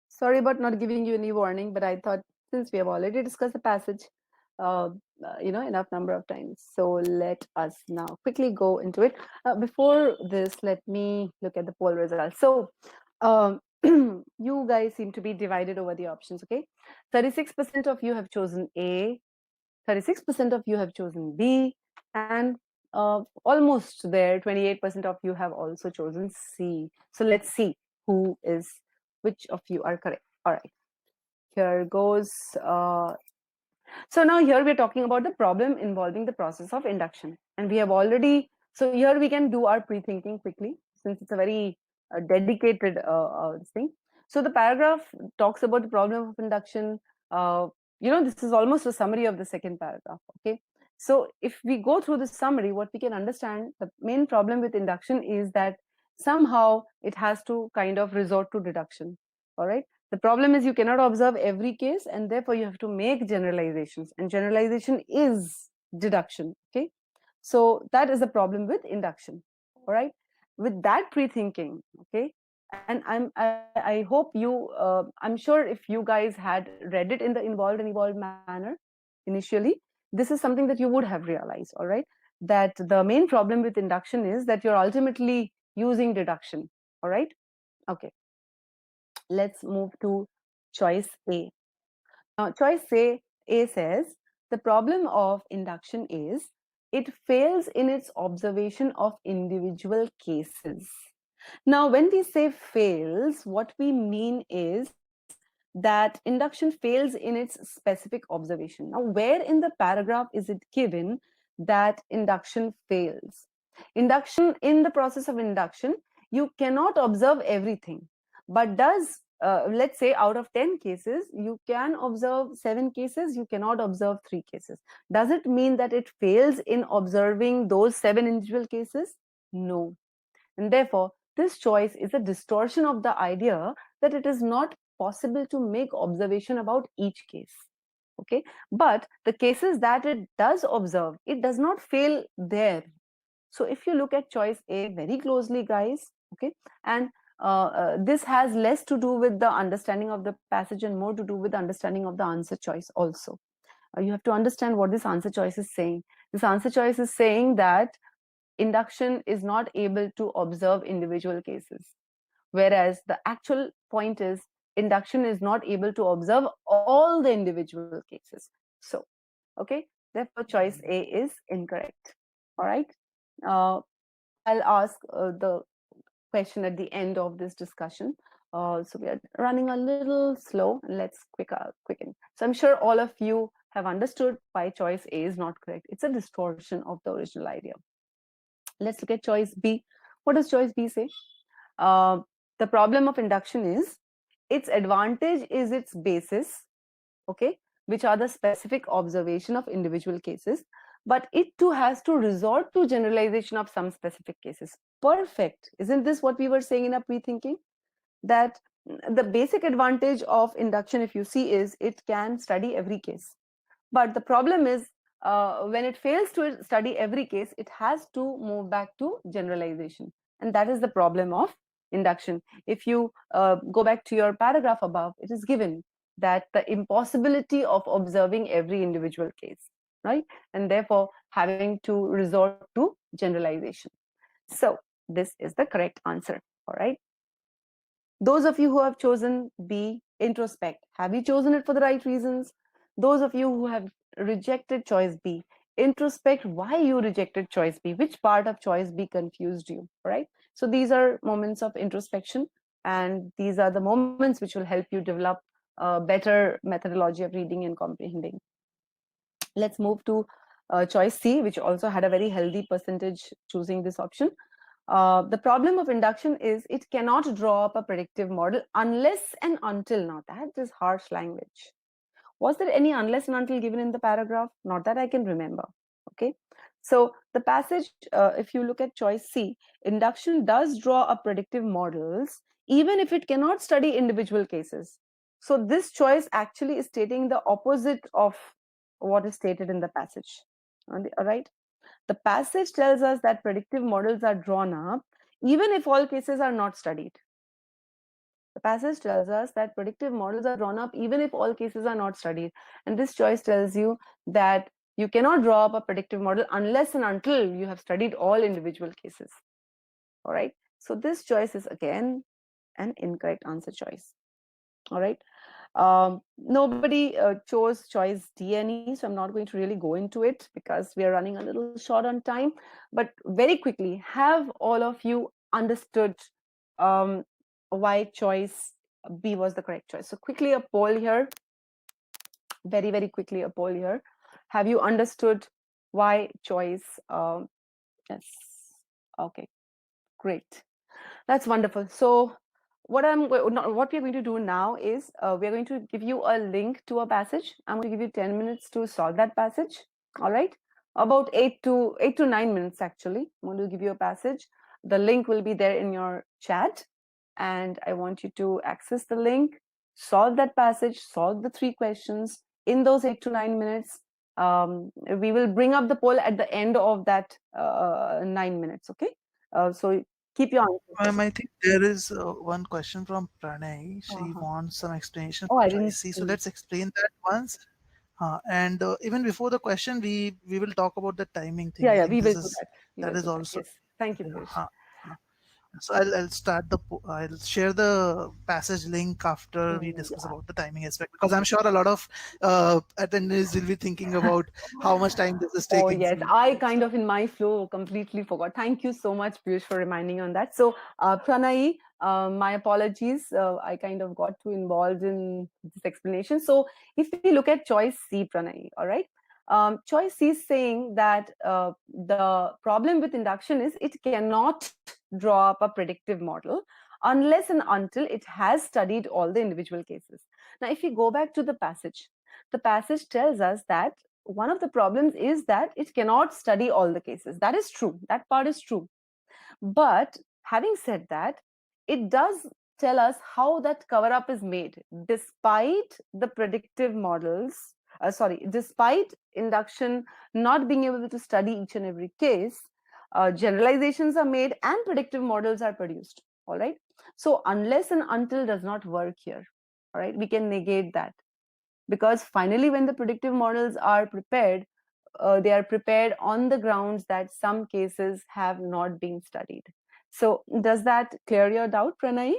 Sorry about not giving you any warning, but I thought since we have already discussed the passage, uh, enough number of times. So let us now quickly go into it. Before this, let me look at the poll results. So you guys seem to be divided over the options, okay? 36% of you have chosen A, 36% of you have chosen B, and almost there, 28% of you have also chosen C. So let's see which of you are correct. All right, here goes. So now here we're talking about the problem involving the process of induction. And we have already, so here we can do our pre-thinking quickly since it's a very dedicated thing. So the paragraph talks about the problem of induction. This is almost a summary of the second paragraph, okay? So if we go through the summary, what we can understand, the main problem with induction is that somehow it has to kind of resort to deduction, all right? The problem is you cannot observe every case, and therefore you have to make generalizations, and generalization is deduction, okay? So that is the problem with induction, all right? With that pre-thinking, okay, and I hope you, I'm sure if you guys had read it in the involved and evolved manner initially, this is something that you would have realized, all right? That the main problem with induction is that you're ultimately using deduction, all right? Okay, let's move to choice A. Now, choice A says the problem of induction is it fails in its observation of individual cases. Now, when we say fails, what we mean is that induction fails in its specific observation. Now, where in the paragraph is it given that induction fails? Induction, in the process of induction, you cannot observe everything, but let's say out of 10 cases, you can observe 7 cases, you cannot observe 3 cases. Does it mean that it fails in observing those 7 individual cases? No. And therefore, this choice is a distortion of the idea that it is not possible to make observation about each case. Okay, but the cases that it does observe, it does not fail there. So if you look at choice A very closely, guys, okay, and this has less to do with the understanding of the passage and more to do with understanding of the answer choice also. You have to understand what this answer choice is saying. This answer choice is saying that induction is not able to observe individual cases, whereas the actual point is induction is not able to observe all the individual cases. So, okay, therefore choice A is incorrect. All right, uh, I'll ask the question at the end of this discussion. So we are running a little slow. Let's quicken. So I'm sure all of you have understood why choice A is not correct. It's a distortion of the original idea. Let's look at choice B. What does choice B say? Uh, the problem of induction is its advantage is its basis, okay, which are the specific observation of individual cases, but it too has to resort to generalization of some specific cases. Perfect. Isn't this what we were saying in our pre-thinking? That the basic advantage of induction, if you see, is it can study every case. But the problem is when it fails to study every case, it has to move back to generalization. And that is the problem of induction. If you go back to your paragraph above, it is given that the impossibility of observing every individual case, right? And therefore having to resort to generalization. So this is the correct answer, all right? Those of you who have chosen B, introspect, have you chosen it for the right reasons? Those of you who have rejected choice B, introspect why you rejected choice B, which part of choice B confused you, right? So these are moments of introspection, and these are the moments which will help you develop a better methodology of reading and comprehending. Let's move to choice C, which also had a very healthy percentage choosing this option. The problem of induction is it cannot draw up a predictive model unless and until. Now that is harsh language. Was there any unless and until given in the paragraph? Not that I can remember. Okay. So the passage, if you look at choice C, induction does draw up predictive models even if it cannot study individual cases. So this choice actually is stating the opposite of what is stated in the passage. All right. The passage tells us that predictive models are drawn up even if all cases are not studied. The passage tells us that predictive models are drawn up even if all cases are not studied. And this choice tells you that you cannot draw up a predictive model unless and until you have studied all individual cases. All right. So this choice is again an incorrect answer choice. All right. Nobody chose choice D any, so I'm not going to really go into it because we are running a little short on time. But very quickly, have all of you understood why choice B was the correct choice? So quickly a poll here, very quickly a poll here. Have you understood why choice? Yes. Okay, great. That's wonderful. So what we're going to do now is we're going to give you a link to a passage. I'm going to give you 10 minutes to solve that passage. All right, about 8 to 9 minutes actually. I'm going to give you a passage. The link will be there in your chat, and I want you to access the link, solve that passage, solve the 3 questions in those 8 to 9 minutes. We will bring up the poll at the end of that 9 minutes. Okay, so keep your answers. I think there is one question from Pranay. She Uh-huh. wants some explanation Oh, for I didn't choice C. So see. let's explain that once. And even before the question, we will talk about the timing thing. Yeah, I yeah, think we this will do is that. We that will is do that. also. Yes. Thank you, Yeah, Piyush. so I'll start I'll share the passage link after we discuss Yeah. about the timing aspect, because I'm sure a lot of attendees will be thinking about how much time this is Oh, taking. yes. So I let's kind start. of in my flow completely forgot. Thank you so much, Piyush, for reminding on that. So, Pranay, my apologies. I kind of got too involved in this explanation. So, if we look at choice C, Pranay, all right. Choice C is saying that the problem with induction is it cannot draw up a predictive model unless and until it has studied all the individual cases. Now, if we go back to the passage tells us that one of the problems is that it cannot study all the cases. That is true. That part is true. But having said that, it does tell us how that cover up is made despite the predictive models. Despite induction not being able to study each and every case, generalizations are made and predictive models are produced. All right. So, unless and until does not work here. All right. We can negate that because finally, when the predictive models are prepared, they are prepared on the grounds that some cases have not been studied. So, does that clear your doubt, Pranay?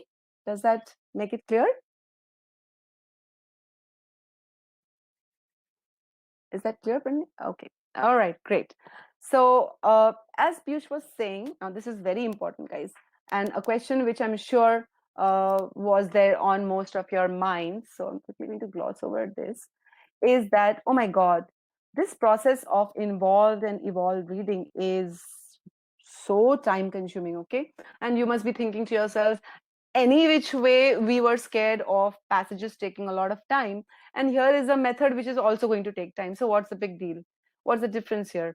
Does that make it clear? Is that clear, Pranay? Okay. All right, great. So, as Piyush was saying, now this is very important, guys, and a question which I'm sure was there on most of your minds. So, I'm quickly going to gloss over this. Is that, oh my God, this process of involved and evolved reading is so time consuming, okay? And you must be thinking to yourself, any which way we were scared of passages taking a lot of time. And here is a method which is also going to take time. So, what's the big deal? What's the difference here?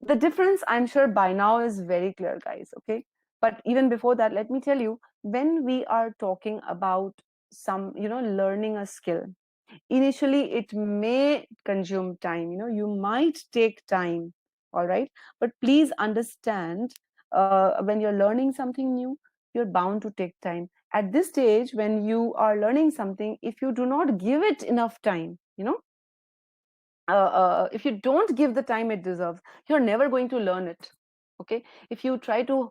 The difference, I'm sure by now, is very clear, guys, okay? But even before that, let me tell you, when we are talking about some, learning a skill, initially it may consume time, you might take time, all right, but please understand, when you're learning something new, you're bound to take time. At this stage, when you are learning something, if you do not give it enough time, if you don't give the time it deserves, you're never going to learn it. Okay, if you try to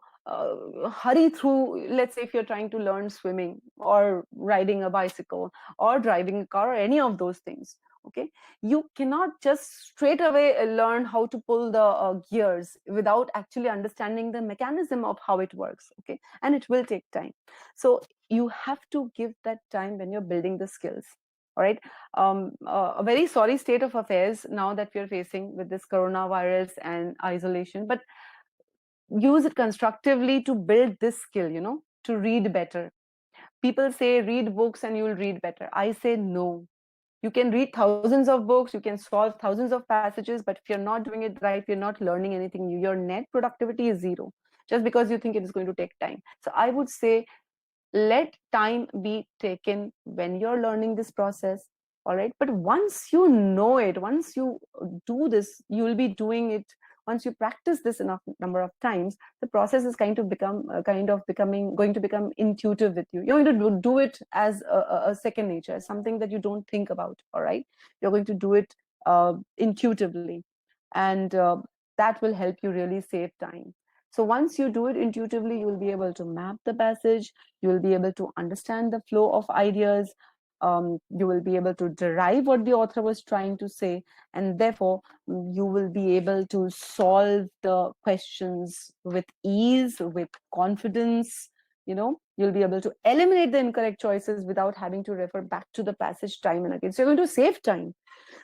hurry through, let's say if you're trying to learn swimming or riding a bicycle or driving a car or any of those things, okay, you cannot just straight away learn how to pull the gears without actually understanding the mechanism of how it works. Okay, and it will take time. So you have to give that time when you're building the skills. All right. A very sorry state of affairs now that we are facing with this coronavirus and isolation, but use it constructively to build this skill, to read better. People say read books and you'll read better. I say no. You can read thousands of books, you can solve thousands of passages, but if you're not doing it right, you're not learning anything new. Your net productivity is zero just because you think it is going to take time. So I would say let time be taken when you're learning this process. All right, but once you know it, once you do this, you will be doing it once you practice this enough number of times, the process is going to become intuitive with you. You're going to do it as a second nature, as something that you don't think about. All right, you're going to do it intuitively, and that will help you really save time. So once you do it intuitively, you will be able to map the passage, you will be able to understand the flow of ideas, you will be able to derive what the author was trying to say, and therefore you will be able to solve the questions with ease, with confidence. You'll be able to eliminate the incorrect choices without having to refer back to the passage time and again. So you're going to save time.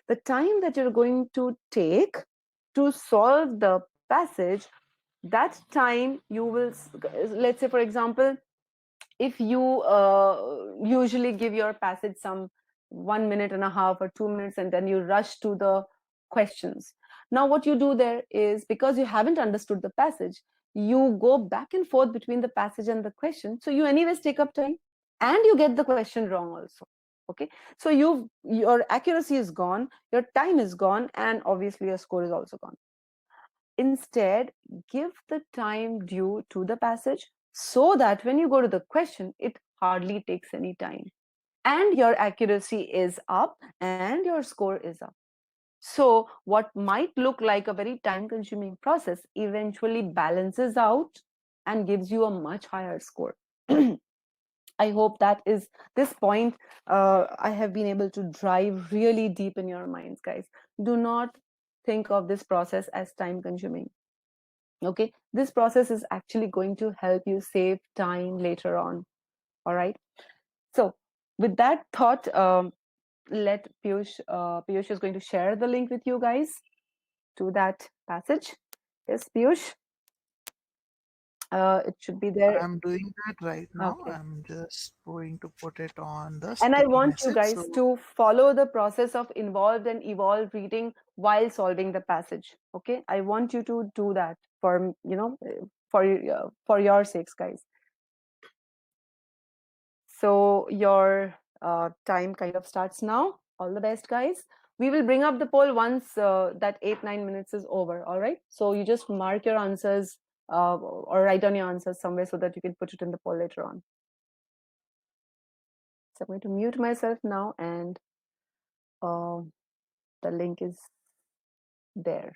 The time that you're going to take to solve the passage, that time you will, let's say for example, if you usually give your passage some 1.5 minutes or 2 minutes, and then you rush to the questions. Now what you do there is, because you haven't understood the passage, you go back and forth between the passage and the question, so you anyways take up time, and you get the question wrong also. Okay, so your accuracy is gone, your time is gone, and obviously your score is also gone. Instead, give the time due to the passage, so that when you go to the question, it hardly takes any time, and your accuracy is up and your score is up. So what might look like a very time consuming process eventually balances out and gives you a much higher score. I hope that is this point I have been able to drive really deep in your minds, guys. Do not think of this process as time consuming. Okay, this process is actually going to help you save time later on. All right, so with that thought, let Piyush is going to share the link with you guys to that passage. Yes, Piyush, it should be there. I'm doing that right now. Okay. I'm just going to put it on the And I sticky want you message. guys to follow the process of involved and evolved reading while solving the passage. Okay, I want you to do that for for your sakes, guys. So your time kind of starts now. All the best, guys. We will bring up the poll once that 8-9 minutes is over. All right. So you just mark your answers or write down your answers somewhere so that you can put it in the poll later on. So I'm going to mute myself now, and the link is there.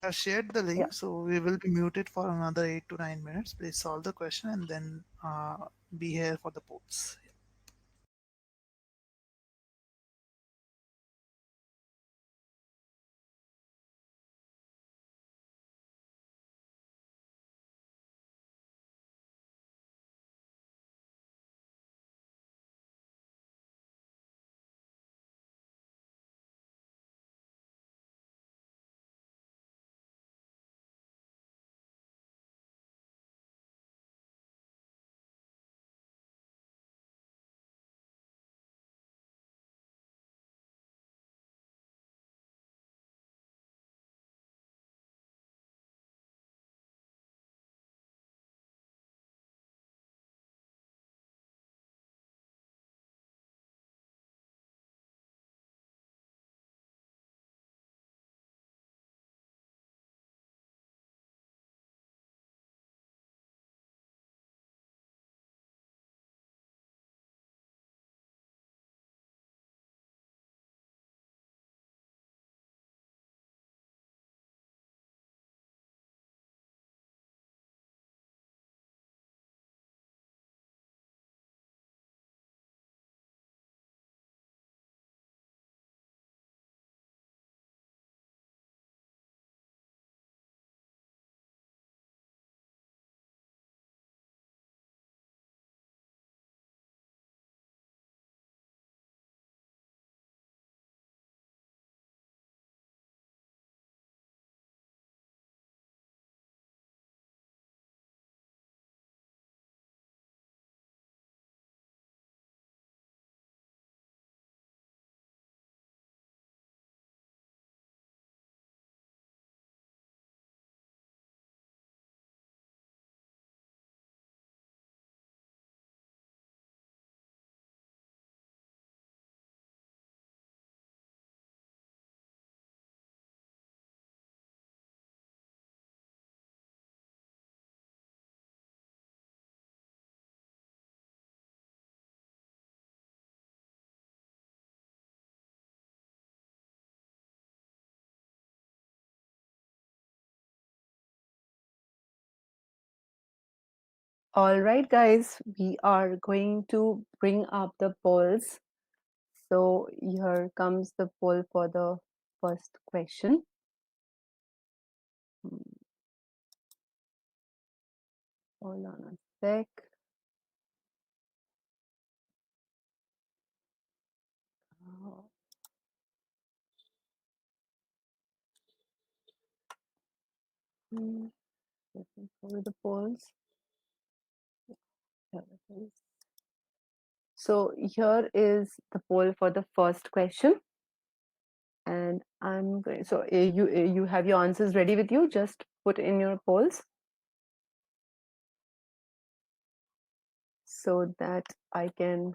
I've shared the Yeah. link, so we will be muted for another 8 to 9 minutes. Please solve the question and then be here for the polls. All right, guys, we are going to bring up the polls. So here comes the poll for the first question. Hold on a sec. Let me go to the polls. Here it is. So here is the poll for the first question. And I'm going, so you have your answers ready with you, just put in your polls so that I can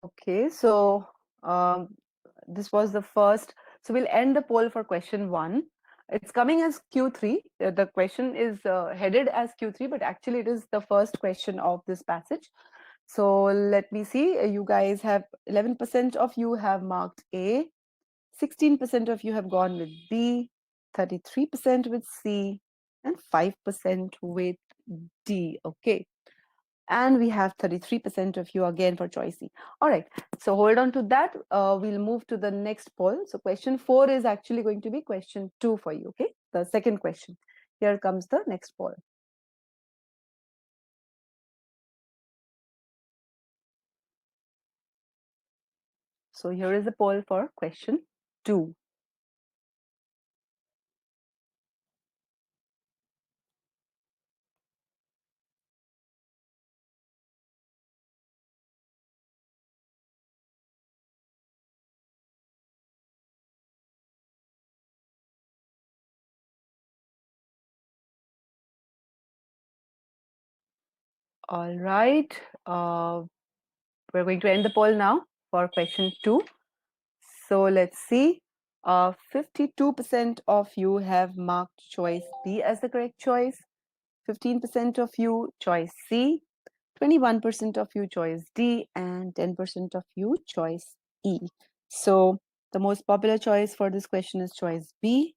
okay, so this was the first. So we'll end the poll for question 1. It's coming as Q3. The question is headed as Q3, but actually it is the first question of this passage. So let me see. You guys have 11% of you have marked A, 16% of you have gone with B, 33% with C, and 5% with D. Okay. And we have 33% of you again for choice C. All right, so hold on to that. We'll move to the next poll. So question 4 is actually going to be question 2 for you, okay? The second question. Here comes the next poll. So here is the poll for question 2. All right, we're going to end the poll now for question 2. So let's see. 52% of you have marked choice B as the correct choice. 15% of you choice C. 21% of you choice D, and 10% of you choice E. So the most popular choice for this question is choice B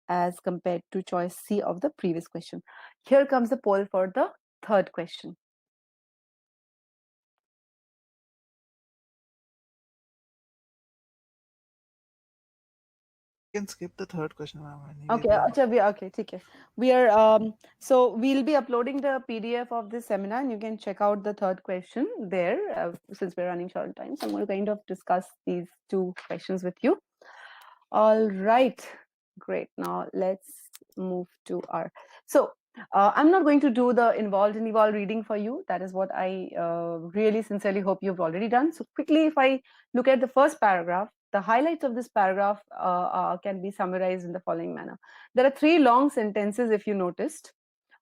as compared to choice C of the previous question. Here comes the poll for the third question. You can skip the third question, ma'am. Okay, okay, okay. We are so we'll be uploading the PDF of this seminar, and you can check out the third question there. Since we're running short on time, so I'm going to kind of discuss these two questions with you. All right, great. Now let's move to our. So I'm not going to do the involved and evolved reading for you. That is what I really sincerely hope you've already done. So quickly, if I look at the first paragraph, the highlights of this paragraph can be summarized in the following manner. There are 3 long sentences, if you noticed.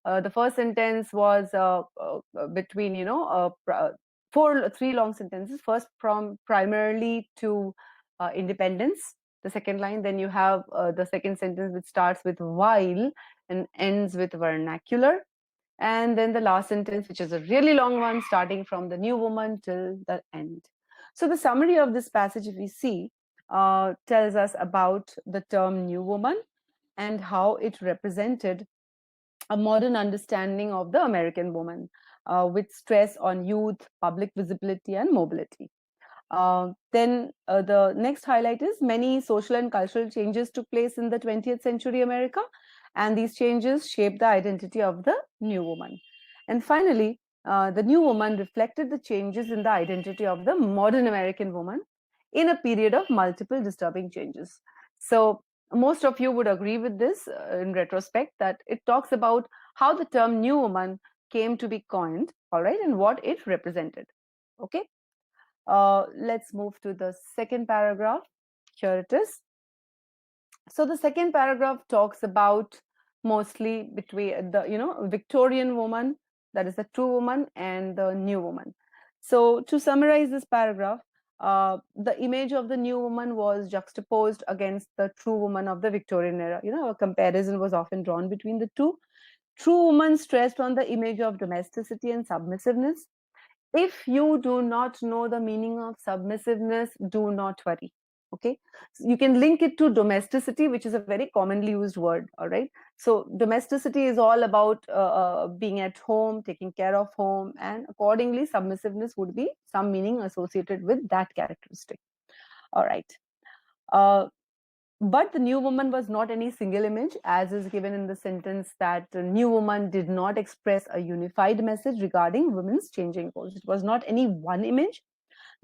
The first sentence was between, you know, 3 long sentences. First, from primarily to independence. The second line, then you have the second sentence which starts with while and ends with vernacular. And then the last sentence, which is a really long one, starting from the new woman till the end. So the summary of this passage, if we see, tells us about the term new woman and how it represented a modern understanding of the American woman, with stress on youth, public visibility, and mobility. Then the next highlight is many social and cultural changes took place in the 20th century America, and these changes shaped the identity of the new woman. And finally, the new woman reflected the changes in the identity of the modern American woman in a period of multiple disturbing changes. So most of you would agree with this in retrospect, that it talks about how the term new woman came to be coined, all right, and what it represented. Okay, let's move to the second paragraph. Here it is. So the second paragraph talks about mostly between the Victorian woman, that is the true woman, and the new woman. So to summarize this paragraph, the image of the new woman was juxtaposed against the true woman of the Victorian era. A comparison was often drawn between the two. True woman stressed on the image of domesticity and submissiveness. If you do not know the meaning of submissiveness, do not worry. Okay, so you can link it to domesticity, which is a very commonly used word. All right, so domesticity is all about being at home, taking care of home, and accordingly submissiveness would be some meaning associated with that characteristic. All right, but the new woman was not any single image, as is given in the sentence that the new woman did not express a unified message regarding women's changing roles. It was not any one image.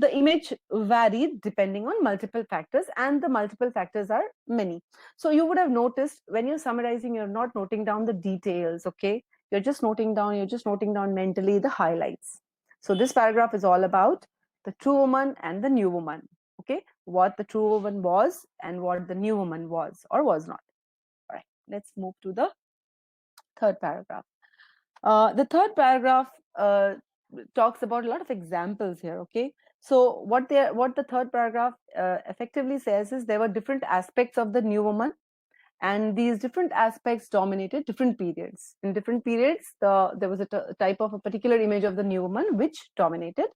The image varied depending on multiple factors, and the multiple factors are many. So you would have noticed when you're summarizing, you're not noting down the details, okay? You're just noting down mentally the highlights. So this paragraph is all about the true woman and the new woman, okay? What the true woman was and what the new woman was or was not. All right, let's move to the third paragraph. The third paragraph talks about a lot of examples here, okay? So what the third paragraph effectively says is there were different aspects of the new woman, and these different aspects dominated different periods. In different periods, there was a type of a particular image of the new woman which dominated.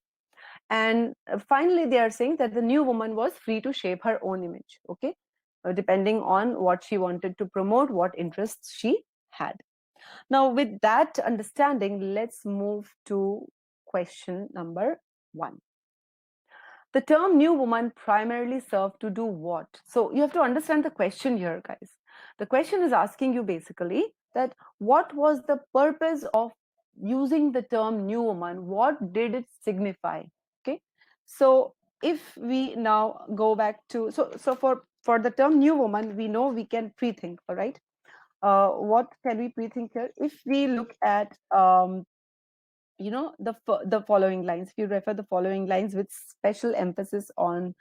And finally, they are saying that the new woman was free to shape her own image, okay? Depending on what she wanted to promote, what interests she had. Now, with that understanding, let's move to question number 1. The term new woman primarily served to do what? So you have to understand the question here, guys. The question is asking you basically that what was the purpose of using the term new woman? What did it signify? Okay. So if we now go back to, so for the term new woman, we know we can pre-think, all right? What can we pre-think here? If we look at the following lines, if you refer the following lines with special emphasis on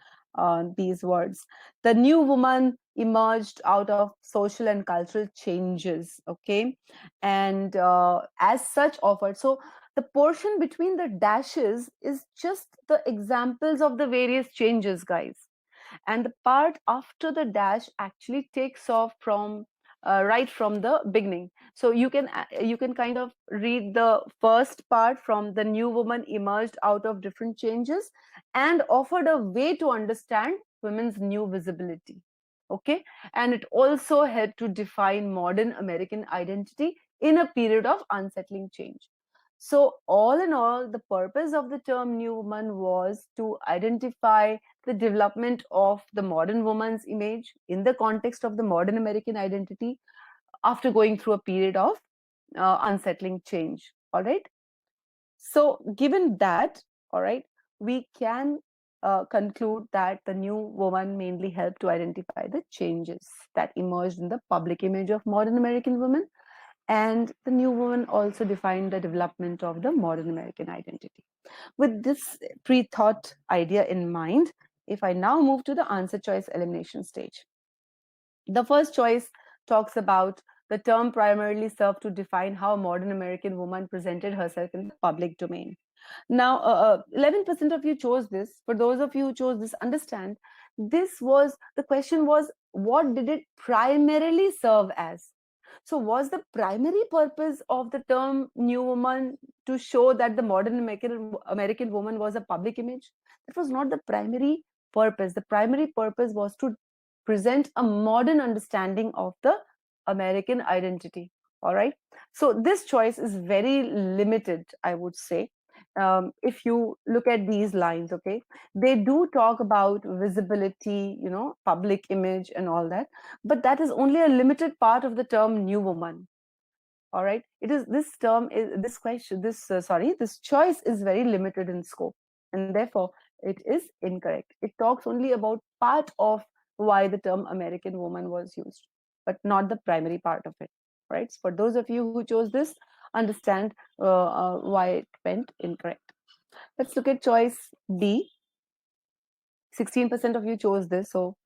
these words, the new woman emerged out of social and cultural changes, okay, and as such offered. So the portion between the dashes is just the examples of the various changes, guys, and the part after the dash actually takes off from right from the beginning. So you can kind of read the first part from the new woman emerged out of different changes and offered a way to understand women's new visibility, okay, and it also helped to define modern American identity in a period of unsettling change. So all in all, the purpose of the term new woman was to identify the development of the modern woman's image in the context of the modern American identity after going through a period of unsettling change. All right. So given that, all right, we can conclude that the new woman mainly helped to identify the changes that emerged in the public image of modern American women, and the new woman also defined the development of the modern American identity. With this pre-thought idea in mind, if I now move to the answer choice elimination stage, the first choice talks about the term primarily served to define how modern American woman presented herself in the public domain. Now, 11% of you chose this. For those of you who chose this, understand the question was, what did it primarily serve as? So was the primary purpose of the term new woman to show that the modern American woman was a public image? That was not the primary purpose. The primary purpose was to present a modern understanding of the American identity. All right. So this choice is very limited, I would say. if you look at these lines, okay, they do talk about visibility, public image and all that, but that is only a limited part of the term new woman. All right, it is this term is this question this sorry this choice is very limited in scope, and therefore it is incorrect. It talks only about part of why the term American woman was used, but not the primary part of it. Right, so for those of you who chose this, understand why it went incorrect. Let's look at choice D. 16% of you chose this. So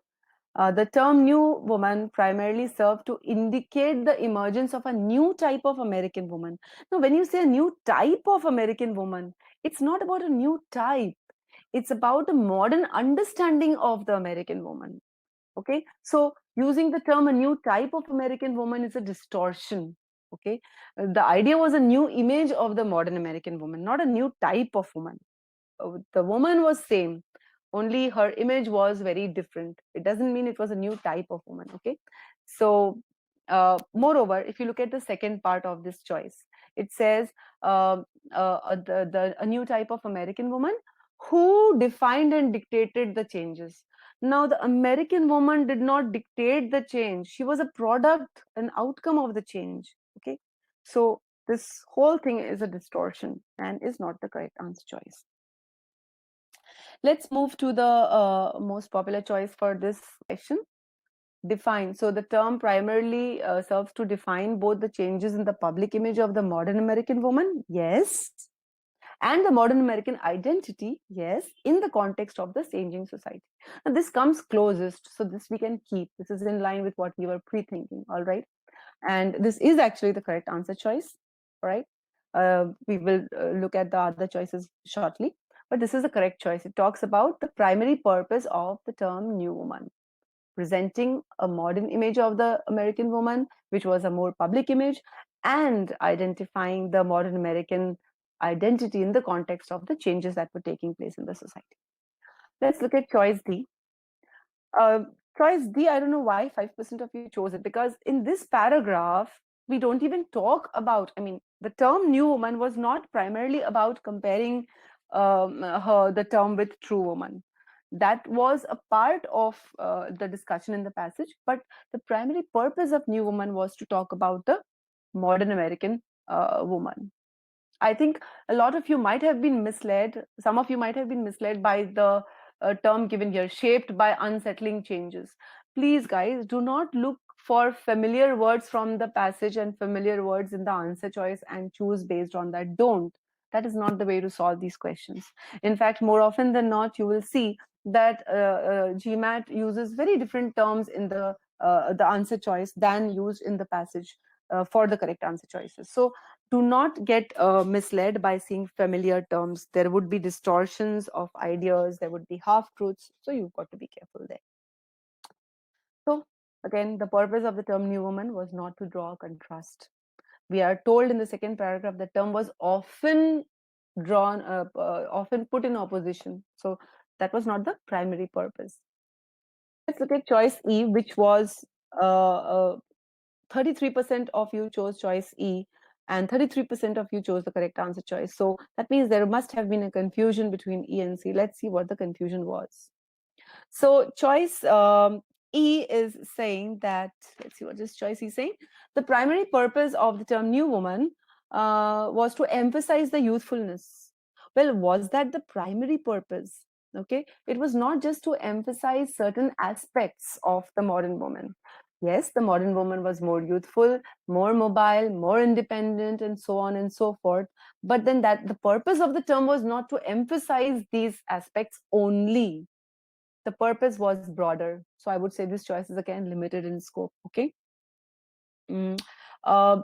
the term new woman primarily served to indicate the emergence of a new type of American woman. Now, when you say a new type of American woman, it's not about a new type. It's about a modern understanding of the American woman. Okay, so using the term a new type of American woman is a distortion. Okay, the idea was a new image of the modern American woman, not a new type of woman. The woman was same, only her image was very different. It doesn't mean it was a new type of woman. Okay, so moreover, if you look at the second part of this choice, it says a new type of American woman who defined and dictated the changes. Now the American woman did not dictate the change, she was a product, an outcome of the change. Okay, so this whole thing is a distortion and is not the correct answer choice. Let's move to the most popular choice for this question. Define. So the term primarily serves to define both the changes in the public image of the modern American woman, yes, and the modern American identity, yes, in the context of the changing society. And this comes closest, so this we can keep. This is in line with what we were pre-thinking, all right? And this is actually the correct answer choice, all right? We will look at the other choices shortly, but this is the correct choice. It talks about the primary purpose of the term new woman, presenting a modern image of the American woman, which was a more public image, and identifying the modern American identity in the context of the changes that were taking place in the society. Let's look at choice D. Uh, choice D, I don't know why 5% of you chose it, because in this paragraph, we don't even talk about, I mean, the term new woman was not primarily about comparing the term with true woman. That was a part of the discussion in the passage, but the primary purpose of new woman was to talk about the modern American woman. I think a lot of you might have been misled. Some of you might have been misled by the term given here, shaped by unsettling changes. Please, guys, do not look for familiar words from the passage and familiar words in the answer choice and choose based on that. Don't. That is not the way to solve these questions. In fact, more often than not, you will see that GMAT uses very different terms in the answer choice than used in the passage for the correct answer choices. So do not get misled by seeing familiar terms. There would be distortions of ideas, there would be half truths, so you've got to be careful there. So again, the purpose of the term new woman was not to draw a contrast. We are told in the second paragraph the term was often drawn often put in opposition, so that was not the primary purpose. Let's look at choice E, which was 33% of you chose choice E, and 33% of you chose the correct answer choice. So that means there must have been a confusion between E and C. Let's see what the confusion was. So choice E is saying that, let's see what this choice is saying. The primary purpose of the term new woman was to emphasize the youthfulness. Well, was that the primary purpose? Okay, it was not just to emphasize certain aspects of the modern woman. Yes, the modern woman was more youthful, more mobile, more independent, and so on and so forth. But then that the purpose of the term was not to emphasize these aspects only. The purpose was broader. So I would say this choice is again limited in scope. Okay. Mm. Uh,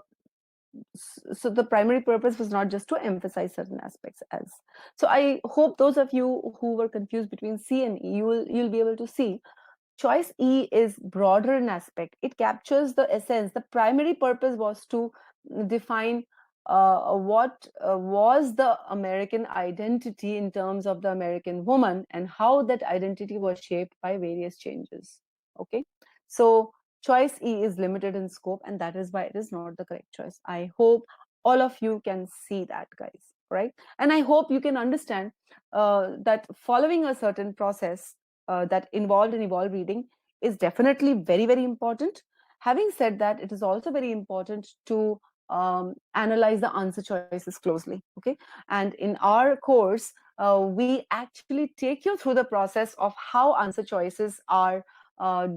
so the primary purpose was not just to emphasize certain aspects as. So I hope those of you who were confused between C and E, you'll be able to see choice E is broader in aspect. It captures the essence. The primary purpose was to define what was the American identity in terms of the American woman and how that identity was shaped by various changes. Okay, so choice E is limited in scope, and that is why it is not the correct choice. I hope all of you can see that, guys. right? And I hope you can understand that following a certain process that involved in evolved reading is definitely very, very important. Having said that, it is also very important to analyze the answer choices closely. Okay, and in our course, we actually take you through the process of how answer choices are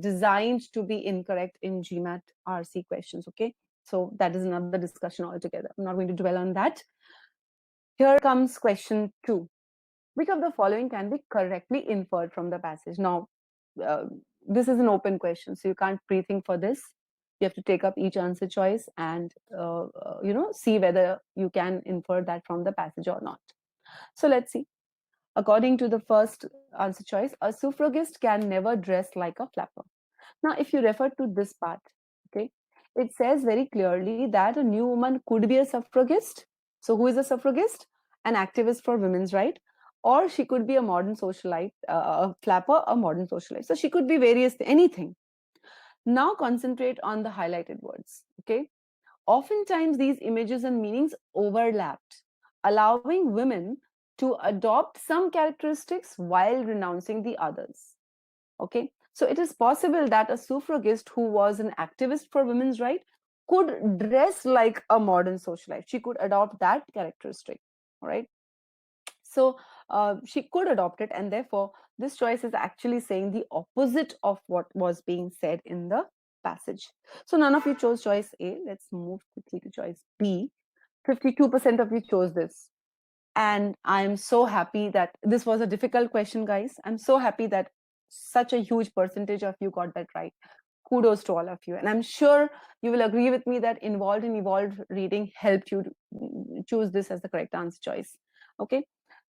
designed to be incorrect in GMAT RC questions. Okay, so that is another discussion altogether. I'm not going to dwell on that. Here comes question 2. Which of the following can be correctly inferred from the passage? Now, uh, this is an open question, so you can't pre-think for this. You have to take up each answer choice and see whether you can infer that from the passage or not. So let's see. According to the first answer choice, a suffragist can never dress like a flapper. Now, if you refer to this part, okay, it says very clearly that a new woman could be a suffragist. So, who is a suffragist? An activist for women's right, or she could be a modern socialite, a flapper, a modern socialite. So, she could be various anything. Now, concentrate on the highlighted words. Okay, oftentimes these images and meanings overlapped, allowing women to adopt some characteristics while renouncing the others. Okay, so it is possible that a suffragist who was an activist for women's right could dress like a modern socialite. She could adopt that characteristic. All right, so she could adopt it, and therefore this choice is actually saying the opposite of what was being said in the passage. So none of you chose choice A. Let's move quickly to choice B. 52% of you chose this. And I'm so happy that this was a difficult question, guys. I'm so happy that such a huge percentage of you got that right. Kudos to all of you. And I'm sure you will agree with me that involved in evolved reading helped you choose this as the correct answer choice. Okay.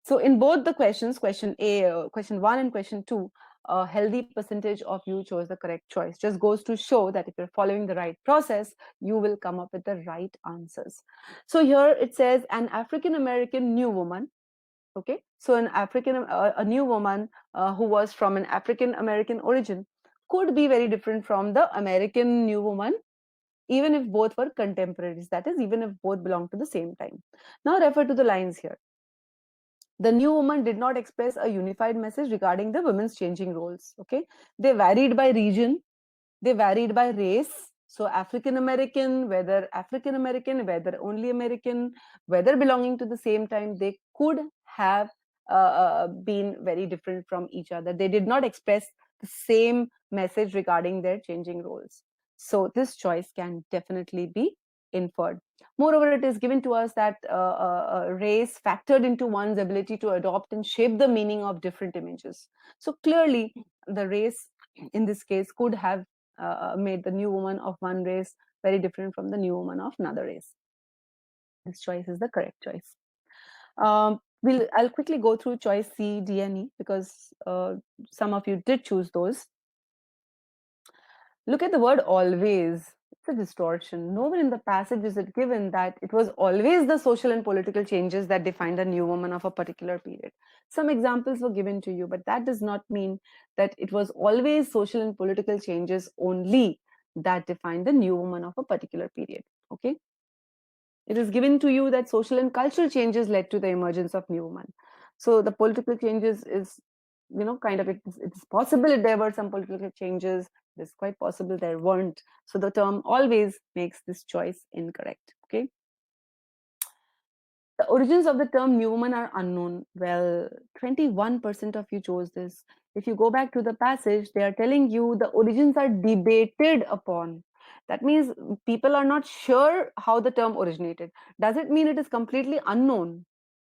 So in both the questions, question A, question 1 and question 2, a healthy percentage of you chose the correct choice. Just goes to show that if you're following the right process, you will come up with the right answers. So here it says an African American new woman. Okay, so a new woman who was from an African American origin could be very different from the American new woman, even if both were contemporaries. That is, even if both belong to the same time. Now refer to the lines here. The new woman did not express a unified message regarding the women's changing roles. Okay, they varied by region, they varied by race. So African American, whether only American, whether belonging to the same time, they could have been very different from each other. They did not express the same message regarding their changing roles. So this choice can definitely be inferred. Moreover, it is given to us that race factored into one's ability to adopt and shape the meaning of different images. So clearly, the race in this case could have made the new woman of one race very different from the new woman of another race. This choice is the correct choice. I'll quickly go through choice C, D, and E because some of you did choose those. Look at the word always. It's a distortion. Nowhere in the passage is it given that it was always the social and political changes that defined a new woman of a particular period. Some examples were given to you, but that does not mean that it was always social and political changes only that defined the new woman of a particular period. Okay. It is given to you that social and cultural changes led to the emergence of new woman. So the political changes is, kind of it's possible there were some political changes. It's quite possible there weren't. So the term always makes this choice incorrect. Okay. The origins of the term new woman are unknown. Well, 21% of you chose this. If you go back to the passage, they are telling you the origins are debated upon. That means people are not sure how the term originated. Does it mean it is completely unknown?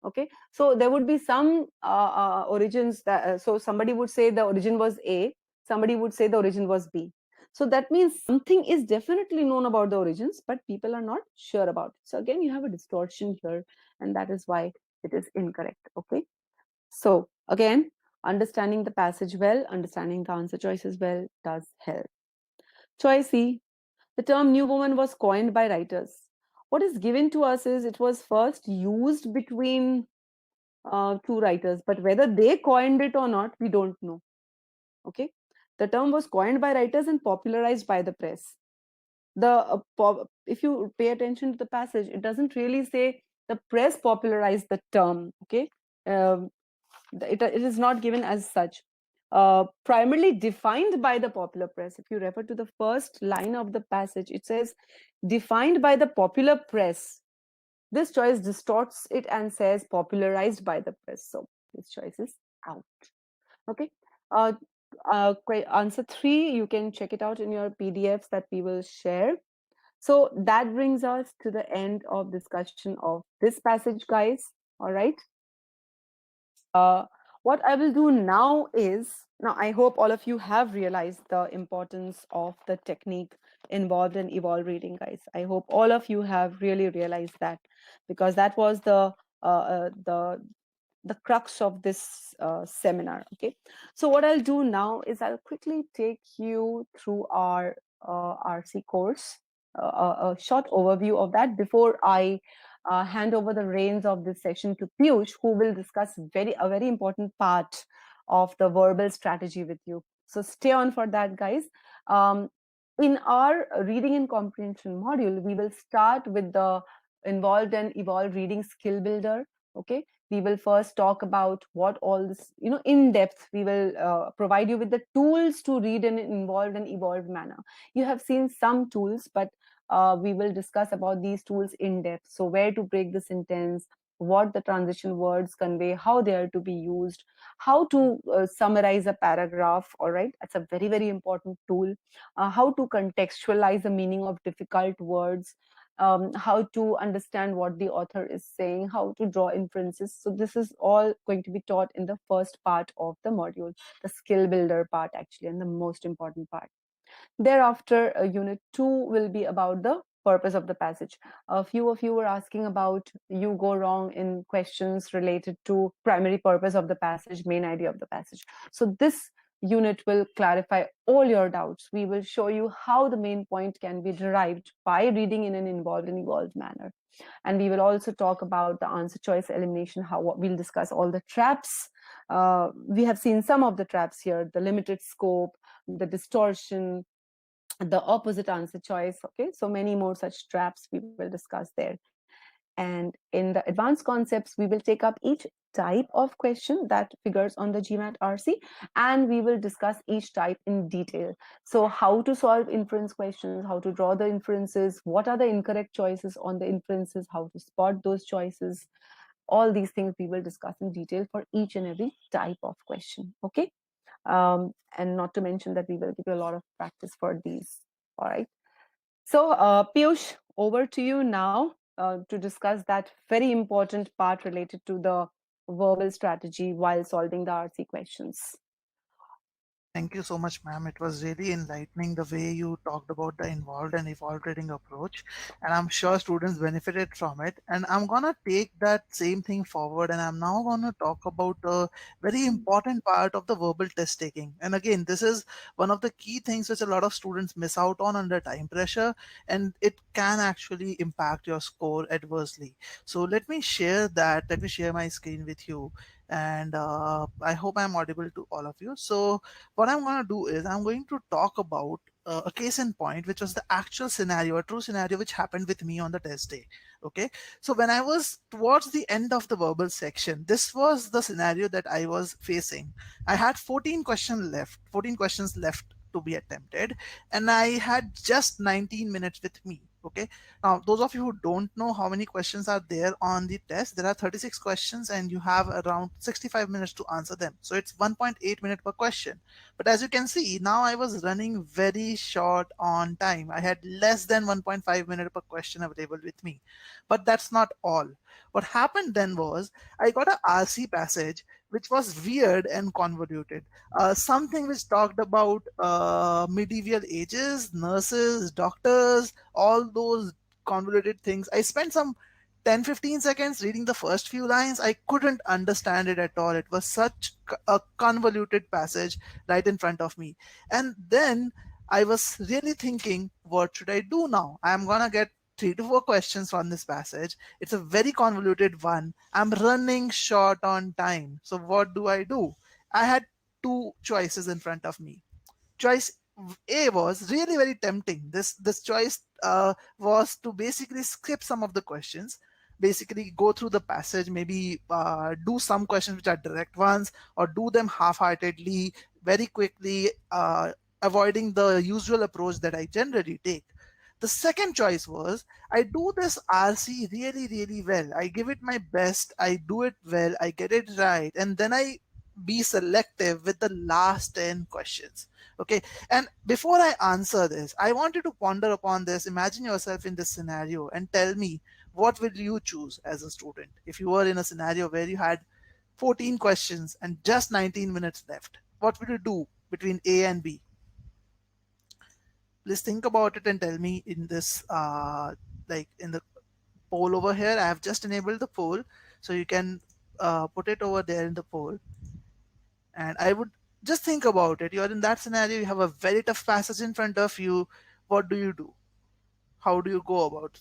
Okay, so there would be some origins that so somebody would say the origin was A, somebody would say the origin was B. So that means something is definitely known about the origins, but people are not sure about it. So again, you have a distortion here, and that is why it is incorrect. Okay, so again, understanding the passage well, understanding the answer choices well does help. Choice C, the term new woman was coined by writers. What is given to us is it was first used between two writers, but whether they coined it or not, we don't know. Okay, the term was coined by writers and popularized by the press. If you pay attention to the passage, it doesn't really say the press popularized the term. Okay, it is not given as such. Primarily defined by the popular press. If you refer to the first line of the passage, it says, defined by the popular press. This choice distorts it and says popularized by the press. So this choice is out. Okay. Uh, Answer 3, you can check it out in your PDFs that we will share. So that brings us to the end of discussion of this passage, guys. All right. What I will do now is, now I hope all of you have realized the importance of the technique involved in evolve reading, guys. I hope all of you have really realized that, because that was the crux of this seminar. Okay, so what I'll do now is I'll quickly take you through our RC course, a short overview of that before I hand over the reins of this session to Piyush, who will discuss a very important part of the verbal strategy with you. So stay on for that, guys. In our reading and comprehension module, we will start with the involved and evolved reading skill builder. Okay, we will first talk about what all this, in depth. We will provide you with the tools to read in an involved and evolved manner. You have seen some tools, but we will discuss about these tools in depth. So where to break the sentence, what the transition words convey, how they are to be used, how to summarize a paragraph. All right, that's a very, very important tool. How to contextualize the meaning of difficult words, how to understand what the author is saying, how to draw inferences. So this is all going to be taught in the first part of the module, the skill builder part, actually, and the most important part. Thereafter, unit 2 will be about the purpose of the passage. A few of you were asking about, you go wrong in questions related to primary purpose of the passage, main idea of the passage. So this unit will clarify all your doubts. We will show you how the main point can be derived by reading in an involved and evolved manner. And we will also talk about the answer choice elimination, how we'll discuss all the traps. We have seen some of the traps here, the limited scope, the distortion, the opposite answer choice. Okay, so many more such traps we will discuss there. And in the advanced concepts, we will take up each type of question that figures on the GMAT RC, and we will discuss each type in detail. So how to solve inference questions, how to draw the inferences, what are the incorrect choices on the inferences, how to spot those choices. All these things we will discuss in detail for each and every type of question. Okay. And not to mention that we will give you a lot of practice for these. All right. So, Piyush, over to you now to discuss that very important part related to the verbal strategy while solving the RC questions. Thank you so much, ma'am. It was really enlightening the way you talked about the involved and evolved reading approach. And I'm sure students benefited from it. And I'm going to take that same thing forward. And I'm now going to talk about a very important part of the verbal test taking. And again, this is one of the key things which a lot of students miss out on under time pressure. And it can actually impact your score adversely. So let me share that. Let me share my screen with you. And I hope I'm audible to all of you. So what I'm going to do is I'm going to talk about a case in point, which was the actual scenario, a true scenario which happened with me on the test day. Okay. So when I was towards the end of the verbal section, this was the scenario that I was facing. I had 14 questions left to be attempted, and I had just 19 minutes with me. Okay. Now, those of you who don't know how many questions are there on the test, there are 36 questions and you have around 65 minutes to answer them. So it's 1.8 minutes per question. But as you can see, now I was running very short on time. I had less than 1.5 minutes per question available with me. But that's not all. What happened then was I got a RC passage which was weird and convoluted. Something which talked about medieval ages, nurses, doctors, all those convoluted things. I spent some 10-15 seconds reading the first few lines. I couldn't understand it at all. It was such a convoluted passage right in front of me. And then I was really thinking, what should I do now? I'm gonna get 3 to 4 questions from this passage. It's a very convoluted one. I'm running short on time. So what do? I had two choices in front of me. Choice A was really very tempting. This choice was to basically skip some of the questions. basically go through the passage, maybe do some questions which are direct ones, or do them half-heartedly, very quickly, avoiding the usual approach that I generally take. The second choice was I do this RC really, really well. I give it my best, I do it well, I get it right, and then I be selective with the last 10 questions. Okay. And before I answer this, I want you to ponder upon this. Imagine yourself in this scenario and tell me, what will you choose as a student if you were in a scenario where you had 14 questions and just 19 minutes left? What will you do between A and B? Please think about it and tell me in this, like in the poll over here. I have just enabled the poll, so you can put it over there in the poll. And I would just think about it. You're in that scenario, you have a very tough passage in front of you. What do you do? How do you go about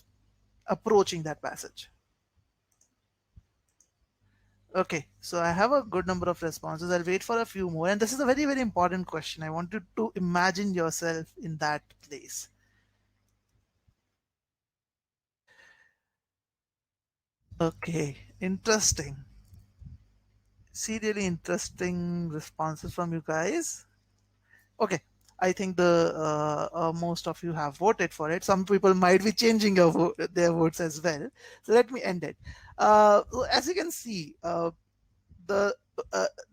approaching that passage? Okay, so I have a good number of responses. I'll wait for a few more. And this is a very, very important question. I want you to imagine yourself in that place. Okay, interesting. See, really interesting responses from you guys. Okay, I think the most of you have voted for it. Some people might be changing their votes as well. So let me end it. As you can see, the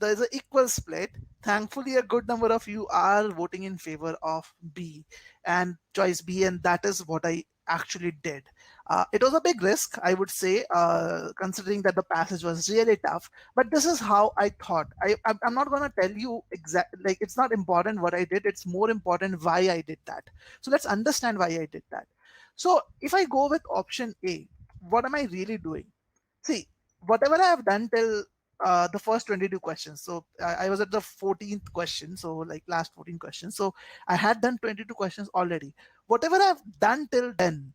there's an equal split. Thankfully, a good number of you are voting in favor of B and choice B, and that is what I actually did. It was a big risk, I would say, considering that the passage was really tough. But this is how I thought. I'm not going to tell you exactly, like, it's not important what I did. It's more important why I did that. So let's understand why I did that. So if I go with option A, what am I really doing? See, whatever I have done till the first 22 questions. So I was at the 14th question. So like last 14 questions. So I had done 22 questions already. Whatever I've done till then,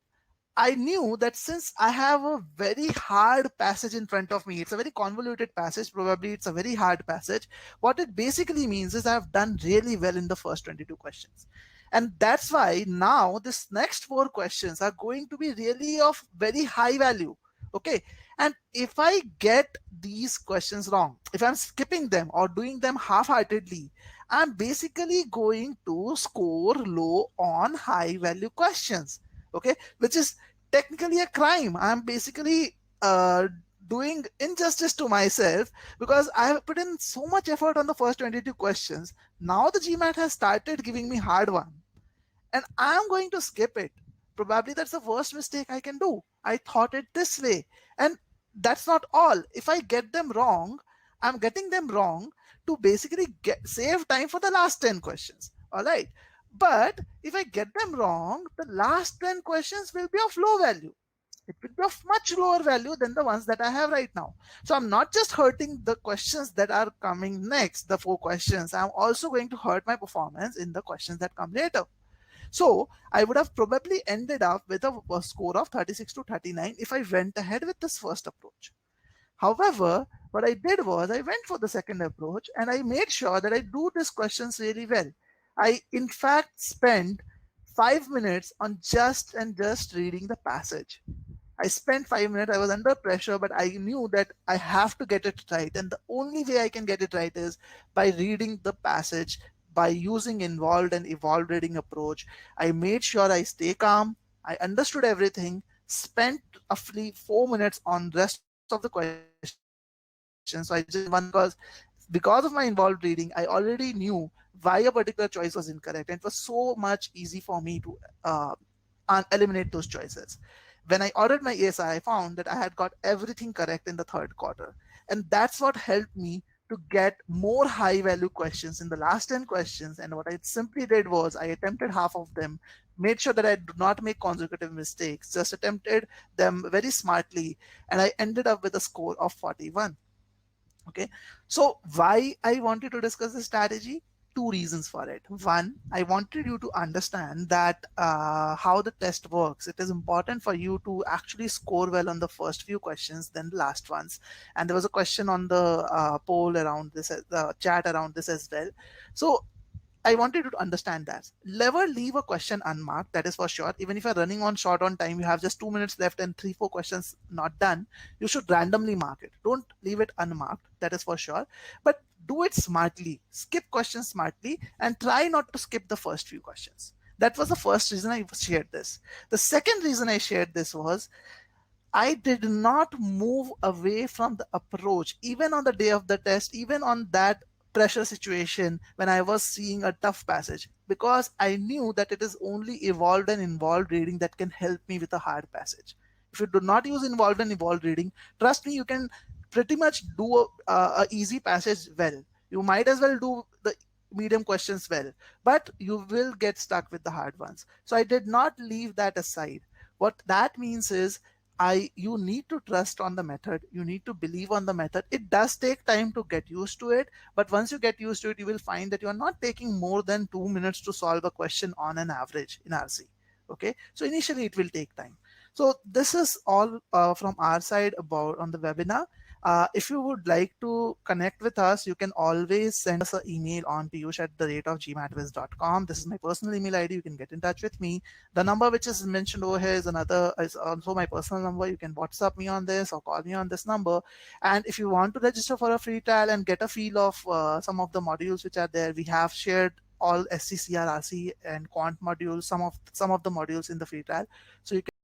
I knew that since I have a very hard passage in front of me, it's a very convoluted passage, probably it's a very hard passage. What it basically means is I've done really well in the first 22 questions. And that's why now this next 4 questions are going to be really of very high value. Okay. And if I get these questions wrong, if I'm skipping them or doing them half-heartedly, I'm basically going to score low on high value questions. Okay, which is technically a crime. I'm basically doing injustice to myself because I have put in so much effort on the first 22 questions. Now the GMAT has started giving me hard one, and I'm going to skip it. Probably that's the worst mistake I can do. I thought it this way, and that's not all. If I get them wrong, I'm getting them wrong to basically save time for the last 10 questions. All right. But if I get them wrong, the last 10 questions will be of low value. It will be of much lower value than the ones that I have right now. So I'm not just hurting the questions that are coming next, the 4 questions. I'm also going to hurt my performance in the questions that come later. So I would have probably ended up with a score of 36 to 39 if I went ahead with this first approach. However, what I did was I went for the second approach and I made sure that I do these questions really well. I, in fact, spent 5 minutes on just reading the passage. I spent 5 minutes, I was under pressure, but I knew that I have to get it right. And the only way I can get it right is by reading the passage, by using involved and evolved reading approach. I made sure I stay calm. I understood everything, spent roughly 4 minutes on rest of the questions. So I just one because of my involved reading, I already knew why a particular choice was incorrect. And it was so much easy for me to eliminate those choices. When I ordered my ASI, I found that I had got everything correct in the third quarter. And that's what helped me to get more high value questions in the last 10 questions. And what I simply did was I attempted half of them, made sure that I do not make consecutive mistakes, just attempted them very smartly. And I ended up with a score of 41. Okay. So why I wanted to discuss this strategy? 2 reasons for it. One, I wanted you to understand that how the test works. It is important for you to actually score well on the first few questions than the last ones. And there was a question on the poll around this, the chat around this as well. So I wanted you to understand that. Never leave a question unmarked, that is for sure. Even if you're running on short on time, you have just 2 minutes left and 3-4 questions not done, you should randomly mark it. Don't leave it unmarked, that is for sure. But do it smartly. Skip questions smartly and try not to skip the first few questions. That was the first reason I shared this. The second reason I shared this was I did not move away from the approach, even on the day of the test, even on that pressure situation when I was seeing a tough passage, because I knew that it is only evolved and involved reading that can help me with a hard passage. If you do not use involved and evolved reading, trust me, you can pretty much do a easy passage well. You might as well do the medium questions well, but you will get stuck with the hard ones. So I did not leave that aside. What that means is you need to trust on the method. You need to believe on the method. It does take time to get used to it, but once you get used to it, you will find that you are not taking more than 2 minutes to solve a question on an average in RC. Okay, so initially it will take time. So this is all from our side about on the webinar. If you would like to connect with us, you can always send us an email on piyush@gmatviz.com. This is my personal email ID. You can get in touch with me. The number which is mentioned over here is also my personal number. You can WhatsApp me on this or call me on this number. And if you want to register for a free trial and get a feel of some of the modules which are there, we have shared all SCCR, RC, and quant modules, some of the modules in the free trial. So you can